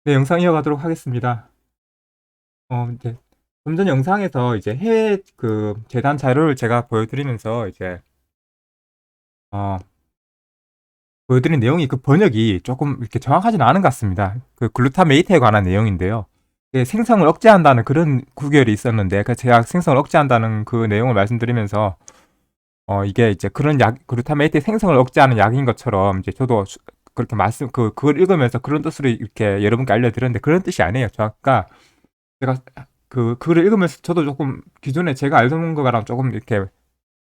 네, 영상 이어가도록 하겠습니다. 이제 좀 전 영상에서 이제 해외 그 재단 자료를 제가 보여드리면서 이제 어, 보여드린 내용이 그 번역이 조금 이렇게 정확하지는 않은 것 같습니다. 그 글루타메이트에 관한 내용인데요. 생성을 억제한다는 그런 구결이 있었는데, 그 제가 생성을 억제한다는 그 내용을 말씀드리면서 이게 이제 그런 약 글루타메이트 생성을 억제하는 약인 것처럼 이제 저도 그렇게 그걸 읽으면서 그런 뜻으로 이렇게 여러분께 알려드렸는데 그런 뜻이 아니에요. 그러니까 제가 그 글을 읽으면서 저도 조금 기존에 제가 알던 거랑 조금 이렇게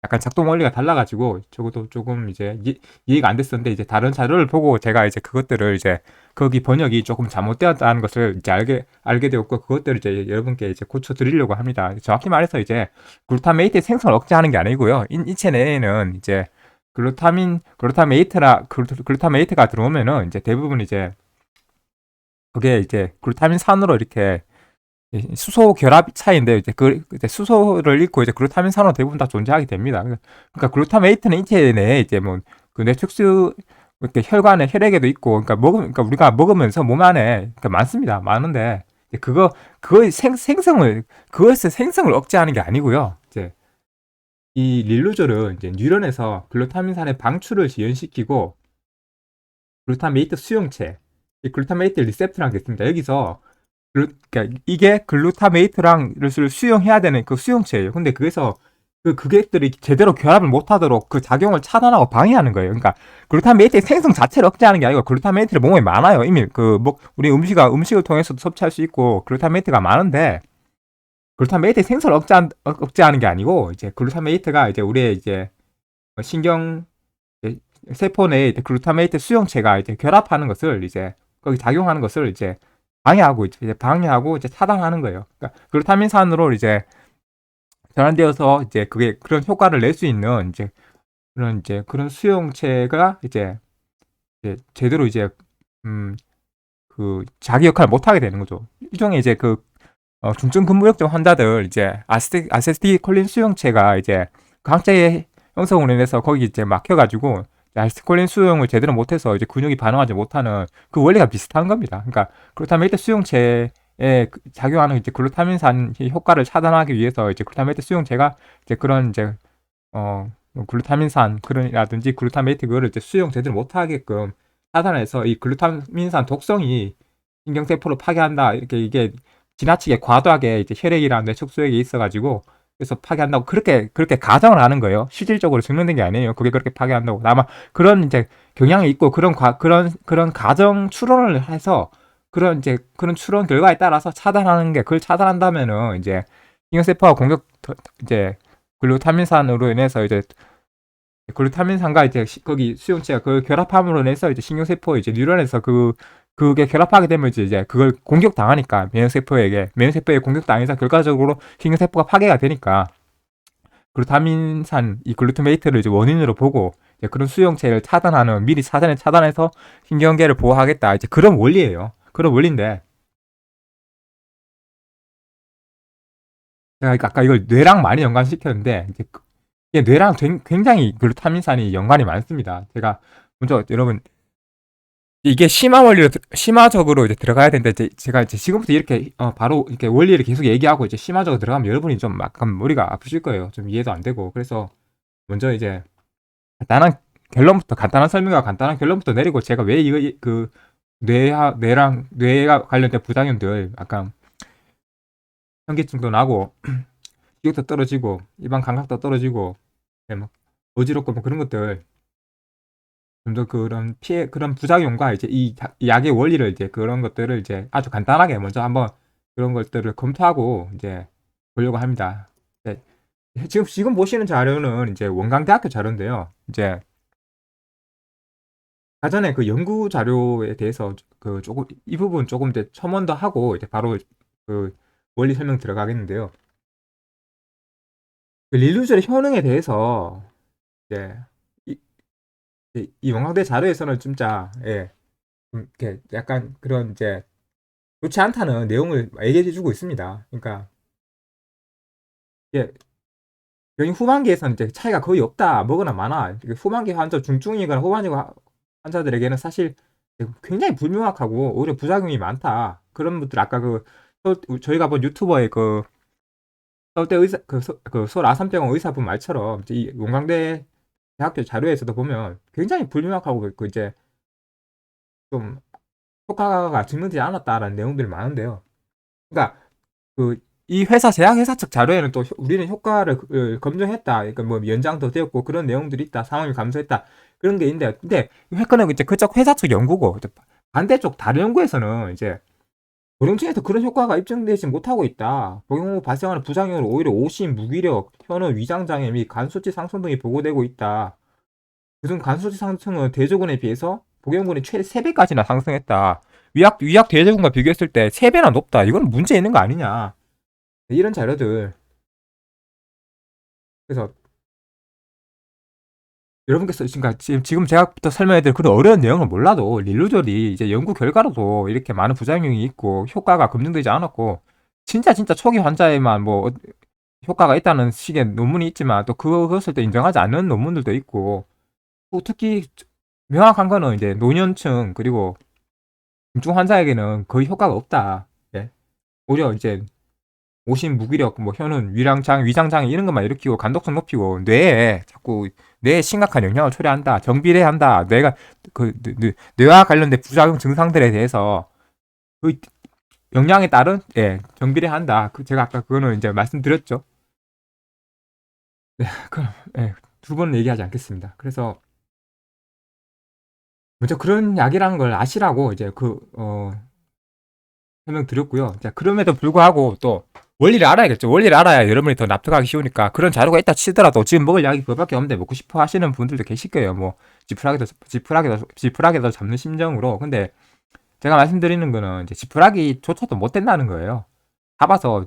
약간 작동 원리가 달라가지고 적어도 조금 이제 이해가 안 됐었는데, 이제 다른 자료를 보고 제가 이제 그것들을 이제 거기 번역이 조금 잘못되었다는 것을 이제 알게 되었고, 그것들을 이제 여러분께 이제 고쳐 드리려고 합니다. 정확히 말해서 이제 글루타메이트 생성을 억제하는 게 아니고요. 인체 내에는 이제 글루타메이트가 들어오면은 이제 대부분 이제 그게 이제 글루타민산으로 이렇게 수소 결합 차이인데, 이제 수소를 잃고 이제 글루타민산으로 대부분 다 존재하게 됩니다. 그러니까 글루타메이트는 인체 내에 이제 뭐 그 뇌축수 이렇게 혈관에 혈액에도 있고, 그러니까 우리가 먹으면서 몸 안에 그러니까 많습니다. 많은데 그거의 그것의 생성을 억제하는 게 아니고요. 이제 이 릴루졸은 이제 뉴런에서 글루타민산의 방출을 지연시키고 글루타메이트 수용체, 이 글루타메이트 리셉터랑 됐습니다. 여기서 그러니까 이게 글루타메이트랑을 수용해야 되는 그 수용체예요. 근데 그게들이 제대로 결합을 못하도록 그 작용을 차단하고 방해하는 거예요. 그러니까 글루타메이트의 생성 자체를 억제하는 게 아니고, 글루타메이트를 몸에 많아요. 이미 우리 음식을 통해서도 섭취할 수 있고 글루타메이트가 많은데, 글루타메이트의 생성을 억제하는 게 아니고, 이제 글루타메이트가 이제 우리의 이제 신경 세포 내에 글루타메이트 수용체가 이제 결합하는 것을 이제 거기 작용하는 것을 이제 방해하고 이제 차단하는 거예요. 그러니까 글루타민산으로 이제 전환되어서 이제 그게 그런 효과를 낼 수 있는 이제 그런 수용체가 이제 제대로 이제 자기 역할을 못 하게 되는 거죠. 일종의 이제 중증 근무역증 환자들 이제 아세틸콜린 수용체가 이제 그 항체의 형성으로 인해서 거기 이제 막혀가지고 아세틸콜린 수용을 제대로 못해서 이제 근육이 반응하지 못하는 그 원리가 비슷한 겁니다. 그러니까 글루타메이트 수용체에 작용하는 이제 글루타민산 효과를 차단하기 위해서 이제 글루타메이트 수용체가 이제 그런 이제 글루타민산 그런이라든지 글루타메이트 그거를 이제 수용 제대로 못하게끔 차단해서 이 글루타민산 독성이 신경세포를 파괴한다, 이렇게 이게 지나치게 과도하게 이제 혈액이랑 뇌척수액에 있어가지고 그래서 파괴한다고 그렇게 가정을 하는 거예요. 실질적으로 증명된 게 아니에요. 그게 그렇게 파괴한다고. 아마 그런 이제 경향이 있고 그런 가정 추론을 해서 그런 추론 결과에 따라서 차단하는 게, 그걸 차단한다면은 이제 신경세포가 이제 글루타민산으로 인해서 이제 글루타민산과 이제 거기 수용체가 그 결합함으로 인해서 이제 신경세포 이제 뉴런에서 그게 결합하게 되면 이제 그걸 공격당하니까, 면역세포에 공격당해서 결과적으로 신경세포가 파괴가 되니까 이 글루타메이트를 이제 원인으로 보고 이제 그런 수용체를 미리 사전에 차단해서 신경계를 보호하겠다, 이제 그런 원리예요. 그런 원리인데, 제가 아까 이걸 뇌랑 많이 연관시켰는데, 이제 이게 뇌랑 굉장히 글루타민산이 연관이 많습니다. 제가 먼저 여러분, 이게 심화적으로 이제 들어가야 되는데, 제가 이제 지금부터 이렇게 바로 이렇게 원리를 계속 얘기하고 이제 심화적으로 들어가면 여러분이 좀 약간 머리가 아프실 거예요. 좀 이해도 안 되고. 그래서 먼저 이제 간단한 설명과 간단한 결론부터 내리고, 제가 왜 이거 뇌가 관련된 부작용들, 약간 현기증도 나고 기억도 떨어지고 일반 감각도 떨어지고 막 어지럽고 뭐 그런 것들, 좀 더 그런 부작용과 이제 이 약의 원리를, 이제 그런 것들을 이제 아주 간단하게 먼저 한번 그런 것들을 검토하고 이제 보려고 합니다. 네. 지금 보시는 자료는 이제 원광대학교 자료인데요. 이제 사전에 그 연구 자료에 대해서 조금 이 부분 조금 이제 첨언 더 하고 이제 바로 그 원리 설명 들어가겠는데요. 그 릴루젤의 효능에 대해서 이제 이, 이 원광대 자료에서는 진짜 이렇게 약간 그런 이제 좋지 않다는 내용을 얘기해 주고 있습니다. 그러니까 이게 병 후반기에서는 이제 차이가 거의 없다, 먹거나 많아. 후반기 환자, 중증이거나 후반기 환자들에게는 사실 굉장히 불명확하고 오히려 부작용이 많다. 그런 분들 아까 저희가 본 유튜버의 서울대 의사 서울 아산병원 의사분 말처럼 이 용광대 대학교 자료에서도 보면 굉장히 불명확하고 이제 좀 효과가 증명되지 않았다라는 내용들이 많은데요. 그러니까 이 회사 제약회사 측 자료에는 또 우리는 효과를 검증했다. 그러니까 뭐 연장도 되었고 그런 내용들이 있다. 상황이 감소했다. 그런 게 있는데 근데 회사는 이제 그쪽 회사 측 연구고 반대쪽 다른 연구에서는 이제 고령층에서 그런 효과가 입증되지 못하고 있다. 복용 후 발생하는 부작용으로 오히려 오심, 무기력, 현우, 위장장애 및 간수치 상승 등이 보고되고 있다. 그중 간수치 상승은 대조군에 비해서 복용군이 최대 3배까지나 상승했다. 위약 대조군과 비교했을 때 3배나 높다. 이건 문제 있는 거 아니냐. 이런 자료들. 그래서 여러분께서 지금 제가부터 설명해드릴 그런 어려운 내용을 몰라도 릴루졸이 이제 연구 결과로도 이렇게 많은 부작용이 있고 효과가 검증되지 않았고 진짜 초기 환자에만 뭐 효과가 있다는 식의 논문이 있지만 또 그것을 또 인정하지 않는 논문들도 있고 또 특히 명확한 거는 이제 노년층 그리고 중증 환자에게는 거의 효과가 없다. 예. 오히려 이제 오심, 무기력, 뭐 현은, 위장장애 이런 것만 일으키고 간독성 높이고 뇌에 심각한 영향을 초래한다. 정비례한다. 뇌와 관련된 부작용 증상들에 대해서 그 영향에 따른 정비례한다. 제가 아까 그거는 이제 말씀드렸죠. 네, 그럼 두 번 얘기하지 않겠습니다. 그래서 먼저 그런 약이라는 걸 아시라고 이제 설명드렸고요. 자, 그럼에도 불구하고 또 원리를 알아야겠죠. 원리를 알아야 여러분이 더 납득하기 쉬우니까 그런 자료가 있다 치더라도 지금 먹을 약이 그거밖에 없는데 먹고 싶어 하시는 분들도 계실 거예요. 뭐 지푸라기도 잡는 심정으로. 근데 제가 말씀드리는 거는 이제 지푸라기조차도 못 된다는 거예요. 잡아서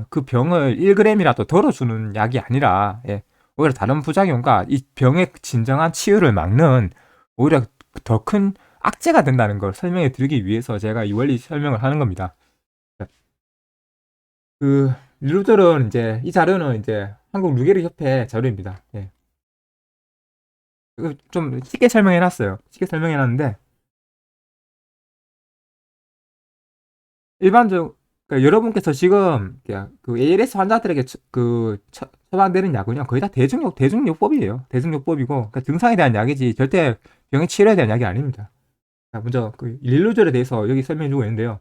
그 병을 1g이라도 덜어주는 약이 아니라 오히려 다른 부작용과 이 병의 진정한 치유를 막는 오히려 더 큰 악재가 된다는 걸 설명해 드리기 위해서 제가 이 원리 설명을 하는 겁니다. 릴루졸은 이제 이 자료는 이제 한국 루게리 협회 자료입니다. 좀 쉽게 설명해 놨어요. 쉽게 설명해 놨는데 그러니까 여러분께서 지금 그 ALS 환자들에게 처방되는 약은요 거의 다 대중요법이에요. 대중요법이고 그러니까 증상에 대한 약이지 절대 병의 치료에 대한 약이 아닙니다. 자, 먼저 릴루졸에 대해서 여기 설명해주고 있는데요.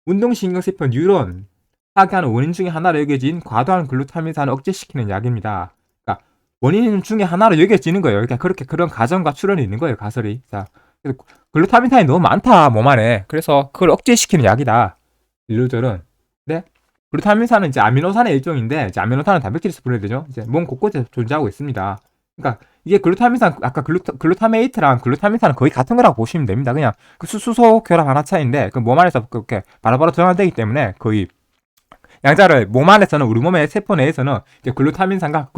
운동신경세포 뉴런 파괴하는 원인 중에 하나로 여겨진 과도한 글루타민산을 억제시키는 약입니다. 그러니까 원인 중에 하나로 여겨지는 거예요. 그러니까 그런 가정과 추론이 있는 거예요. 가설이. 자, 그래서 글루타민산이 너무 많다 몸 안에. 그래서 그걸 억제시키는 약이다. 릴루졸은. 네? 글루타민산은 이제 아미노산의 일종인데 이제 아미노산은 단백질에서 분해되죠. 이제 몸 곳곳에 존재하고 있습니다. 그러니까 이게 글루타민산 아까 글루타메이트랑 글루타민산은 거의 같은 거라고 보시면 됩니다. 그냥 수소 결합 하나 차이인데 그 몸 안에서 그렇게 바로바로 전환되기 때문에 거의 양자를 몸 안에서는 우리 몸의 세포 내에서는 이제 글루타민산과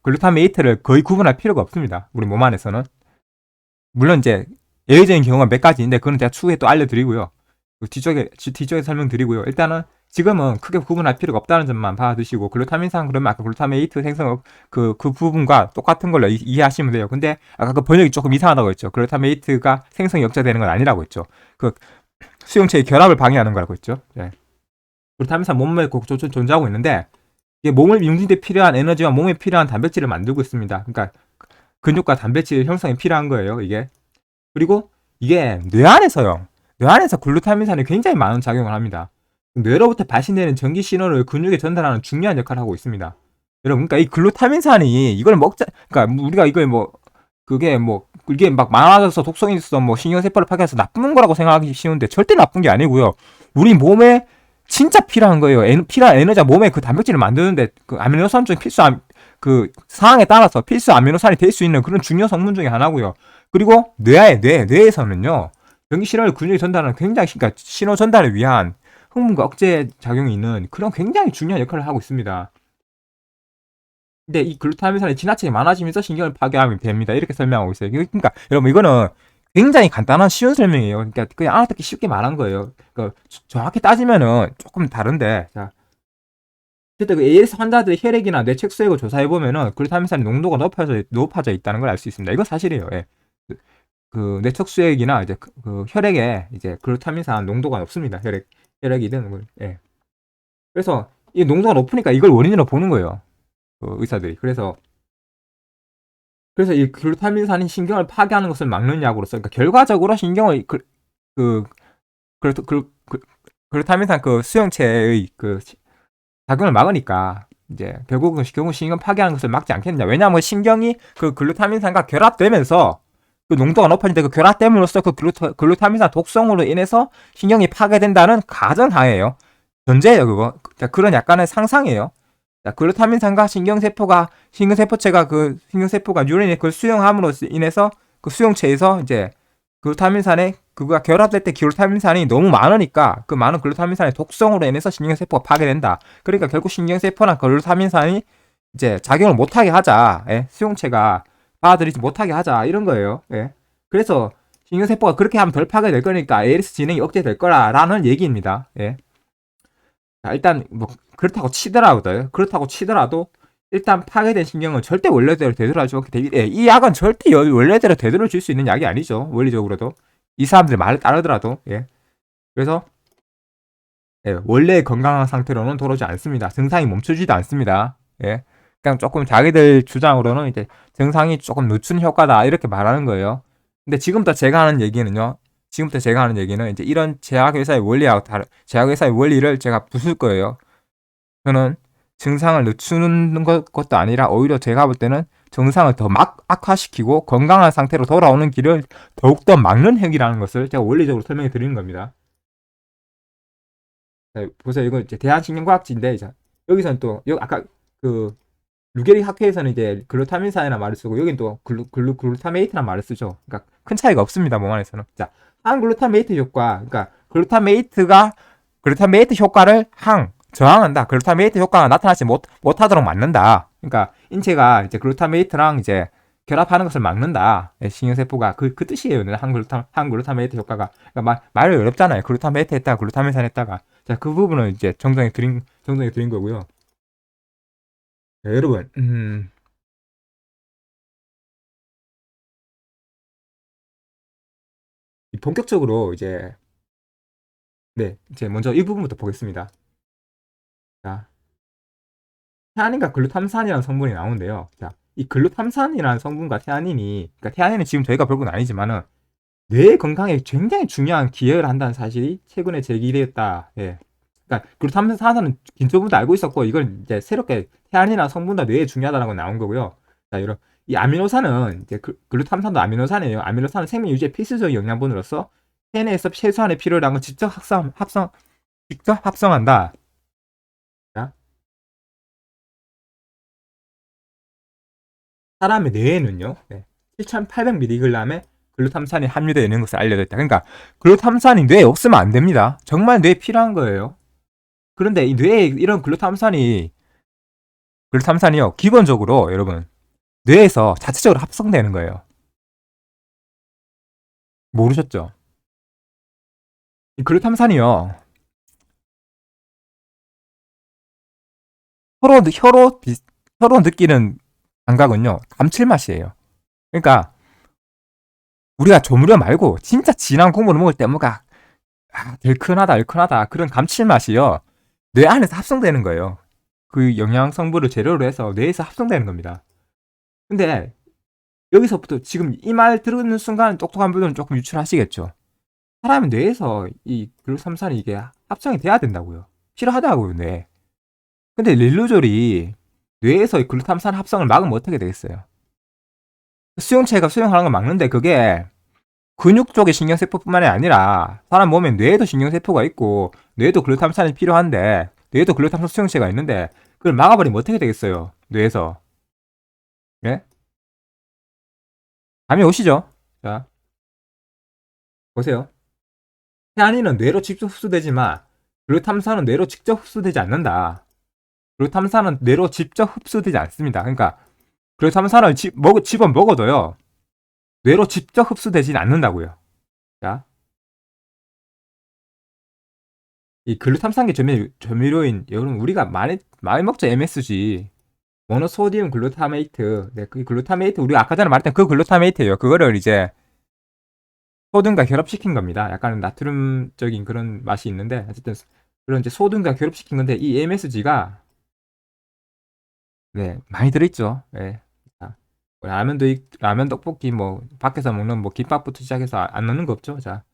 글루타메이트를 거의 구분할 필요가 없습니다. 우리 몸 안에서는. 물론 이제 예외적인 경우가 몇 가지 있는데 그건 제가 추후에 또 알려드리고요. 뒤쪽에 설명드리고요. 일단은 지금은 크게 구분할 필요가 없다는 점만 봐두시고 글루타민산 그러면 아까 글루타메이트 생성 그 부분과 똑같은 걸로 이해하시면 돼요. 근데 아까 그 번역이 조금 이상하다고 했죠. 글루타메이트가 생성이 억제되는 건 아니라고 했죠. 그 수용체의 결합을 방해하는 거라고 했죠. 글루타민산 몸에 존재하고 있는데 이게 몸을 융진데 필요한 에너지와 몸에 필요한 단백질을 만들고 있습니다. 그러니까 근육과 단백질 형성이 필요한 거예요. 이게 그리고 이게 뇌 안에서 글루타민산이 굉장히 많은 작용을 합니다. 뇌로부터 발신되는 전기 신호를 근육에 전달하는 중요한 역할을 하고 있습니다. 여러분, 그러니까 이 글루타민산이 이걸 그러니까 우리가 이걸 이게 막 많아져서 독성이 있어 뭐 신경세포를 파괴해서 나쁜 거라고 생각하기 쉬운데 절대 나쁜 게 아니고요. 우리 몸에 진짜 필요한 거예요. 필요한 에너지가 몸에 그 단백질을 만드는데 그 아미노산 중 그 상황에 따라서 필수 아미노산이 될 수 있는 그런 중요 성분 중에 하나고요. 그리고 뇌에서는요. 전기 신호를 근육에 전달하는 그러니까 신호 전달을 위한 흥분과 억제 작용이 있는 그런 굉장히 중요한 역할을 하고 있습니다. 근데 이 글루타민산이 지나치게 많아지면서 신경을 파괴하면 됩니다. 이렇게 설명하고 있어요. 그러니까 여러분 이거는 굉장히 간단한 쉬운 설명이에요. 그러니까 그냥 알아듣기 쉽게 말한 거예요. 그러니까 정확히 따지면은 조금 다른데 자 그때 그 ALS 환자들의 혈액이나 뇌책수액을 조사해 보면은 글루타민산의 농도가 높아져 있다는 걸 알 수 있습니다. 이건 사실이에요. 예. 그 뇌척수액이나 이제 그 혈액에 이제 글루타민산 농도가 높습니다. 혈액이든 뭐, 예. 그래서 이 농도가 높으니까 이걸 원인으로 보는 거예요. 그 의사들이. 그래서 이 글루타민산이 신경을 파괴하는 것을 막는 약으로서, 그러니까 결과적으로 신경을 그, 글루타민산 그 수용체의 그 작용을 막으니까 이제 결국은 신경 파괴하는 것을 막지 않겠느냐. 왜냐하면 신경이 그 글루타민산과 결합되면서 그 농도가 높아지는데 그 결합됨으로써 그 글루타민산 독성으로 인해서 신경이 파괴된다는 가정하에요. 전제예요, 그거. 그런 약간의 상상이에요. 글루타민산과 신경세포체가 그 신경세포가 뉴런이 그걸 수용함으로 인해서 그 수용체에서 이제 글루타민산에 그거가 결합될 때 글루타민산이 너무 많으니까 그 많은 글루타민산의 독성으로 인해서 신경세포가 파괴된다. 그러니까 결국 신경세포나 글루타민산이 이제 작용을 못하게 하자. 예? 수용체가 받아들이지 못하게 하자. 이런 거예요. 예? 그래서 신경세포가 그렇게 하면 덜 파괴될 거니까 ALS 진행이 억제될 거라는 얘기입니다. 예? 자, 일단 뭐 그렇다고 치더라도 일단 파괴된 신경은 절대 원래대로 되돌아주지 않게 됩니다. 예, 이 약은 절대 원래대로 되돌려 줄 수 있는 약이 아니죠. 원리적으로도. 이 사람들 말을 따르더라도. 예. 그래서 예, 원래의 건강한 상태로는 돌아오지 않습니다. 증상이 멈춰지지도 않습니다. 예. 그냥 조금 자기들 주장으로는 이제 증상이 조금 늦춘 효과다 이렇게 말하는 거예요. 근데 지금부터 제가 하는 얘기는 이제 이런 제약회사의 제약회사의 원리를 제가 부술 거예요. 저는 증상을 늦추는 것도 아니라 오히려 제가 볼 때는 증상을 더 악화시키고 건강한 상태로 돌아오는 길을 더욱더 막는 행위라는 것을 제가 원리적으로 설명해 드리는 겁니다. 자, 보세요. 이거 이제 대한신경과학지인데, 여기서는 또, 아까 그, 루게리 학회에서는 이제 글루타민산이라는 말을 쓰고, 여긴 또 글루타메이트라는 말을 쓰죠. 그러니까 큰 차이가 없습니다. 몸 안에서는. 자, 항글루타메이트 효과. 그러니까 글루타메이트 효과를 저항한다. 글루타메이트 효과가 나타나지 못하도록 막는다. 그러니까 인체가 이제 글루타메이트랑 이제 결합하는 것을 막는다. 신경세포가 그 뜻이에요. 항글루타메이트 효과가. 그러니까 말이 어렵잖아요. 글루타메이트 했다가 글루타민산 했다가. 자, 그 부분은 이제 정정해 드린 거고요. 자, 여러분, 본격적으로 이제 먼저 이 부분부터 보겠습니다. 자, 태아닌과 글루탐산이라는 성분이 나오는데요. 자, 이 글루탐산이라는 성분과 그러니까 태아닌은 지금 저희가 볼 건 아니지만은 뇌 건강에 굉장히 중요한 기여를 한다는 사실이 최근에 제기되었다. 예. 그러니까 글루탐산은 긴저분도 알고 있었고 이걸 이제 새롭게 태아닌이라는 성분과 뇌에 중요하다는 건 나온 거고요. 자, 이 아미노산은 이제 글루탐산도 아미노산이에요. 아미노산은 생명 유지에 필수적인 영양분으로서 체내에서 최소한의 필요량을 직접 합성한다. 자, 사람의 뇌에는요, 7,800mg의 글루탐산이 함유되어 있는 것을 알려졌다. 그러니까 글루탐산이 뇌에 없으면 안 됩니다. 정말 뇌에 필요한 거예요. 그런데 이 뇌에 이런 글루탐산이요, 기본적으로 여러분 뇌에서 자체적으로 합성되는 거예요. 모르셨죠? 이 글루탐산이요, 혀로 느끼는 감각은요, 감칠맛이에요. 그러니까 우리가 조무려 말고 진짜 진한 국물을 먹을 때 뭔가 얼큰하다 그런 감칠맛이요, 뇌 안에서 합성되는 거예요. 그 영양 성분을 재료로 해서 뇌에서 합성되는 겁니다. 근데 여기서부터 지금 이 말 들은 순간 똑똑한 분들은 조금 유출하시겠죠. 사람의 뇌에서 이 글루탐산이 이게 합성이 돼야 된다고요. 필요하다고요, 뇌. 근데 릴루졸이 뇌에서 이 글루탐산 합성을 막으면 어떻게 되겠어요? 수용체가 수용하는 걸 막는데 그게 근육 쪽의 신경세포뿐만이 아니라 사람 몸에 뇌에도 신경세포가 있고 뇌에도 글루탐산이 필요한데 뇌에도 글루탐산 수용체가 있는데 그걸 막아버리면 어떻게 되겠어요? 뇌에서. 예? 감이 오시죠? 자, 보세요. 태아닌은 뇌로 직접 흡수되지만 글루탐산은 뇌로 직접 흡수되지 않는다. 글루탐산은 뇌로 직접 흡수되지 않습니다. 그러니까 글루탐산을 집어 먹어도요, 뇌로 직접 흡수되지는 않는다고요. 자, 이 글루탐산계 조미료인 여러분 우리가 많이 먹죠. MSG 모노소디움 글루타메이트. 네, 그 글루타메이트 우리가 아까 전에 말했던 그 글루타메이트예요. 그거를 이제 소금과 결합시킨 겁니다. 약간 나트륨적인 그런 맛이 있는데 어쨌든 그런 이제 소금과 결합시킨 건데 이 MSG가 네, 많이 들어있죠. 네. 자, 뭐 라면 떡볶이 뭐 밖에서 먹는 뭐 김밥부터 시작해서 안 넣는 거 없죠. 자,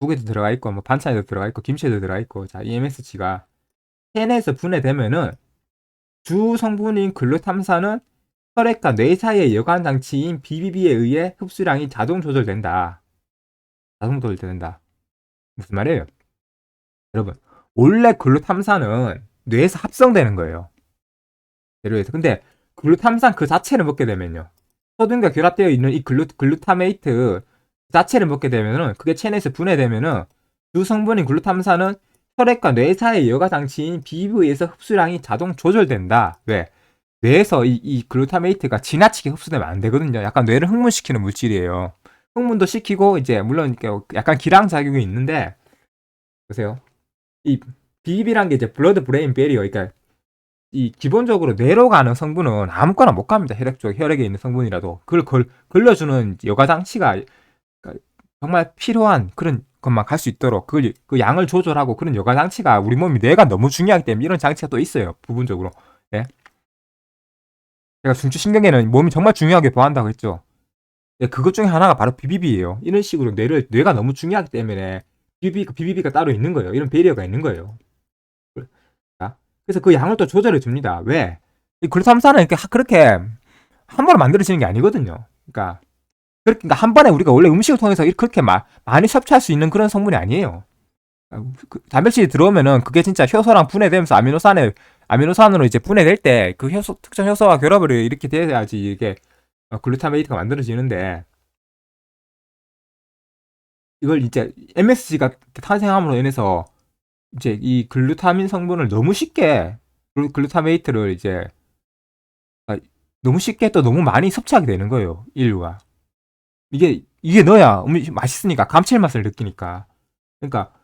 국에도 들어가 있고 뭐 반찬에도 들어가 있고 김치에도 들어가 있고 자, 이 MSG가 체내에서 분해되면은 주 성분인 글루탐산은 혈액과 뇌 사이의 여관 장치인 BBB에 의해 흡수량이 자동 조절된다. 자동 조절된다. 무슨 말이에요? 여러분, 원래 글루탐산은 뇌에서 합성되는 거예요. 예를 들어서. 근데 글루탐산 그 자체를 먹게 되면요. 소금과 결합되어 있는 이 글루타메이트 자체를 먹게 되면은 그게 체내에서 분해되면은 주 성분인 글루탐산은 혈액과 뇌 사이의 여가 장치인 BB에서 흡수량이 자동 조절된다. 왜? 뇌에서 이 글루타메이트가 지나치게 흡수되면 안 되거든요. 약간 뇌를 흥분시키는 물질이에요. 흥분도 시키고 이제 물론 약간 기랑 작용이 있는데 보세요. 이 BB란 게 이제 블러드 브레인 베리어, 그러니까 이 기본적으로 뇌로 가는 성분은 아무거나 못 갑니다. 혈액에 있는 성분이라도 그걸 걸러주는 여가 장치가 그러니까 정말 필요한 그런 것만 갈 수 있도록 그걸 그 양을 조절하고 그런 여가 장치가 우리 몸이 뇌가 너무 중요하기 때문에 이런 장치가 또 있어요. 부분적으로. 예. 제가 중추신경계는 몸이 정말 중요하게 보한다고 했죠. 예, 그것 중에 하나가 바로 BBB예요. 이런 식으로 뇌가 너무 중요하기 때문에 BBB가 따로 있는 거예요. 이런 배리어가 있는 거예요. 그래서 그 양을 또 조절해 줍니다. 왜? 이 글루탐산은 그렇게 한 번에 만들어지는 게 아니거든요. 그러니까 한 번에 우리가 원래 음식을 통해서 그렇게 많이 섭취할 수 있는 그런 성분이 아니에요. 단백질이 들어오면은 그게 진짜 효소랑 분해되면서 아미노산으로 이제 분해될 때 그 특정 효소와 결합을 이렇게 돼야지 이게 글루타메이트가 만들어지는데 이걸 이제 MSG가 탄생함으로 인해서 이제 이 글루타민 성분을 너무 쉽게 글루타메이트를 이제 너무 쉽게 또 너무 많이 섭취하게 되는 거예요. 인류가. 이게 넣어야 음식 맛있으니까 감칠맛을 느끼니까. 그러니까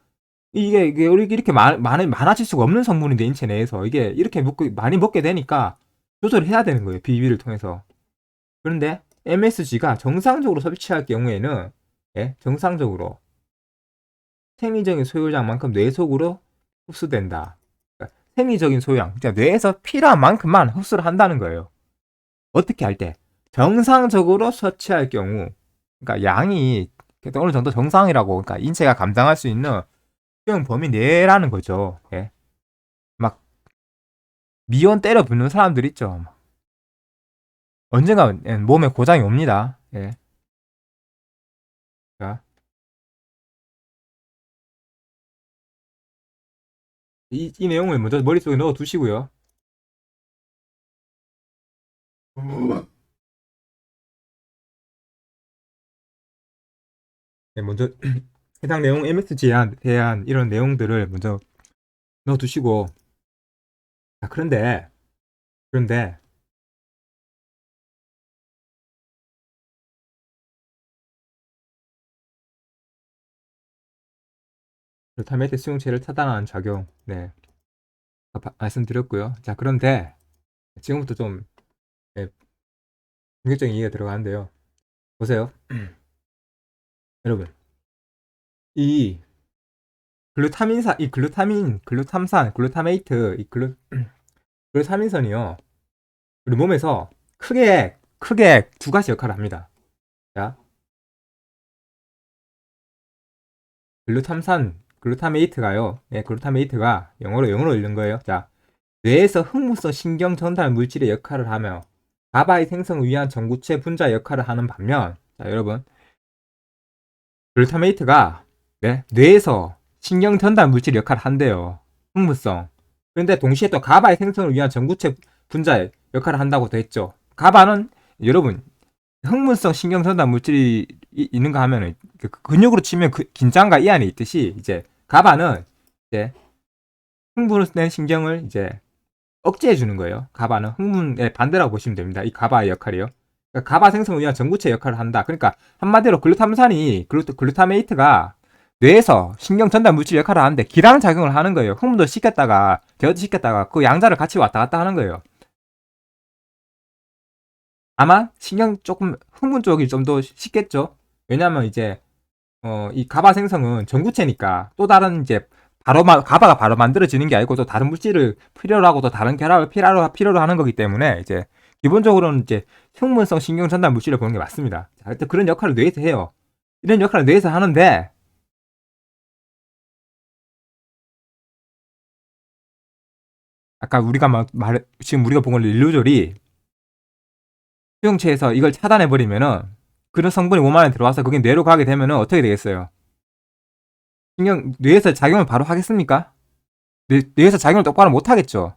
이게 우리 이렇게 많아질 수가 없는 성분인데 인체 내에서 이게 이렇게 많이 먹게 되니까 조절을 해야 되는 거예요. 비비를 통해서. 그런데 MSG가 정상적으로 섭취할 경우에는 정상적으로 생리적인 소요량만큼 뇌 속으로 흡수된다. 그러니까 생리적인 소요량, 그러니까 뇌에서 필요한 만큼만 흡수를 한다는 거예요. 어떻게 할 때? 정상적으로 섭취할 경우, 그러니까 양이 어느 정도 정상이라고, 그러니까 인체가 감당할 수 있는 수용 범위 내라는 거죠. 예. 막 미온 때려 붓는 사람들 있죠. 언젠가 몸에 고장이 옵니다. 예. 자, 이 내용을 먼저 머릿속에 넣어 두시고요. 네, 먼저 해당 내용 MSG에 대한 이런 내용들을 먼저 넣어 두시고, 그런데 글루타메트 수용체를 차단하는 작용, 네, 말씀드렸고요. 자, 그런데 지금부터 좀 네, 본격적인 이해가 들어가는데요. 보세요. 여러분, 이 글루탐산, 글루타메이트, 글루타민선이요. 우리 몸에서 크게 두 가지 역할을 합니다. 자, 글루타메이트가요. 네, 글루타메이트가 영어로 읽는 거예요. 자, 뇌에서 흥분성 신경 전달 물질의 역할을 하며 가바의 생성을 위한 전구체 분자 역할을 하는 반면, 자, 여러분, 글루타메이트가 뇌에서 신경 전달 물질 역할을 한대요. 흥분성. 그런데 동시에 또 가바의 생성을 위한 전구체 분자 역할을 한다고 했죠. 가바는 여러분 흥분성 신경 전달 물질이 있는가 하면은 근육으로 치면 긴장과 이 안에 있듯이 이제 가바는 이제 흥분을 낸 신경을 이제 억제해 주는 거예요. 가바는 흥분의 반대라고 보시면 됩니다. 이 가바의 역할이요. 그러니까 가바 생성을 위한 전구체 역할을 한다. 그러니까 한마디로 글루타메이트가 뇌에서 신경 전달 물질 역할을 하는데 기량 작용을 하는 거예요. 흥분도 시켰다가 제어도 시켰다가 그 양자를 같이 왔다 갔다 하는 거예요. 아마 신경 조금 흥분 쪽이 좀 더 쉽겠죠. 왜냐면 이제 이 가바 생성은 전구체니까 또 다른 이제 가바가 바로 만들어지는 게 아니고 또 다른 물질을 필요로 하고 또 다른 결합을 필요로 하는 거기 때문에 이제 기본적으로는 이제 흥분성 신경 전달 물질을 보는 게 맞습니다. 자, 일단 그런 역할을 뇌에서 해요. 이런 역할을 뇌에서 하는데 아까 우리가 지금 우리가 본 건 릴루졸이 수용체에서 이걸 차단해 버리면은 그런 성분이 몸 안에 들어와서 그게 뇌로 가게 되면은 어떻게 되겠어요? 뇌에서 작용을 바로 하겠습니까? 뇌에서 작용을 똑바로 못 하겠죠.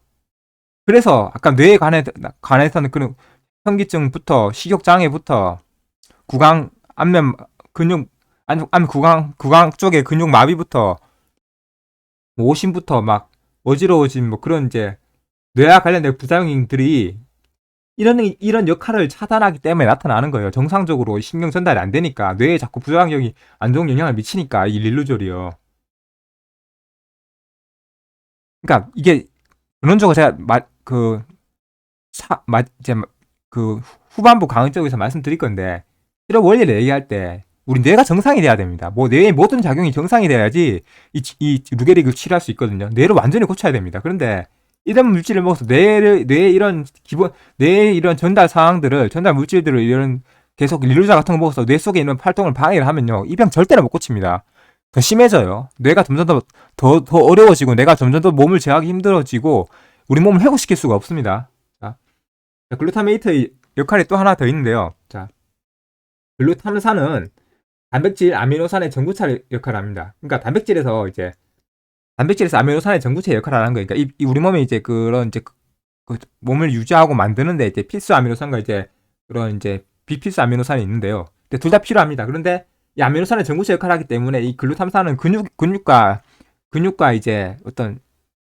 그래서 아까 뇌에 관해서는 그런 현기증부터 식욕장애부터 구강 안면 근육 구강 쪽의 근육 마비부터 뭐 오심부터 막 어지러워짐 뭐 그런 이제 뇌와 관련된 부작용들이 이런 역할을 차단하기 때문에 나타나는 거예요. 정상적으로 신경 전달이 안 되니까 뇌에 자꾸 부작용이 안 좋은 영향을 미치니까 이 릴루졸이요. 그러니까 이게 근원적으로 제가 이제 그 후반부 강의 쪽에서 말씀드릴 건데 이런 원리를 얘기할 때 우리 뇌가 정상이 돼야 됩니다. 뭐 뇌의 모든 작용이 정상이 돼야지 이 루게릭을 치료할 수 있거든요. 뇌를 완전히 고쳐야 됩니다. 그런데 이런 물질을 먹어서 뇌의 이런 전달 상황들을 전달 물질들을 이런 계속 릴루자 같은 거 먹어서 뇌 속에 있는 활동을 방해를 하면요 이 병 절대로 못 고칩니다. 더 심해져요. 뇌가 점점 더 어려워지고 뇌가 점점 더 몸을 제어하기 힘들어지고 우리 몸을 회복시킬 수가 없습니다. 자, 글루타메이트의 역할이 또 하나 더 있는데요. 자, 글루탐산은 단백질 아미노산의 전구체 역할을 합니다. 그러니까 단백질에서 아미노산의 전구체 역할을 하는 거예요. 그러니까 우리 몸에 이제 그런 이제 그 몸을 유지하고 만드는데 이제 필수 아미노산과 이제 그런 이제 비필수 아미노산이 있는데요. 근데 둘 다 필요합니다. 그런데 이 아미노산의 전구체 역할을 하기 때문에 이 글루탐산은 근육과 이제 어떤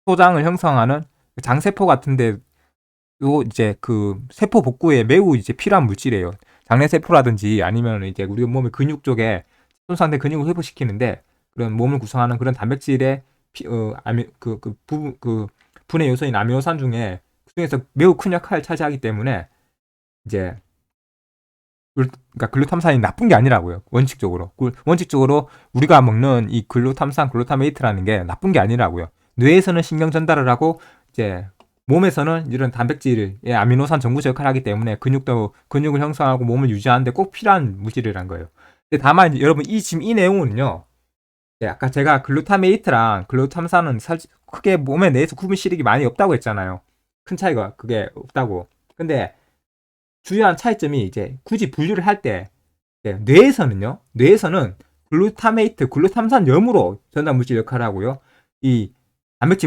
소장을 형성하는 장세포 같은데 요 이제 그 세포 복구에 매우 이제 필요한 물질이에요. 장내세포라든지 아니면 이제 우리 몸의 근육 쪽에 손상된 근육을 회복시키는데 그런 몸을 구성하는 그런 단백질의 분해 요소인 아미노산 그중에서 매우 큰 역할을 차지하기 때문에 이제 그러니까 글루탐산이 나쁜 게 아니라고요. 원칙적으로 우리가 먹는 이 글루타메이트라는 게 나쁜 게 아니라고요. 뇌에서는 신경 전달을 하고 이제 몸에서는 이런 단백질의 아미노산 전구체 역할을 하기 때문에 근육을 형성하고 몸을 유지하는데 꼭 필요한 물질이란 거예요. 근데 다만 여러분 지금 이 내용은요. 아까 제가 글루타메이트랑 글루탐산은 크게 몸에 내에서 구분 시력이 많이 없다고 했잖아요. 큰 차이가 그게 없다고. 근데 주요한 차이점이 이제 굳이 분류를 할 때 뇌에서는 글루탐산염으로 전달 물질 역할을 하고요. 이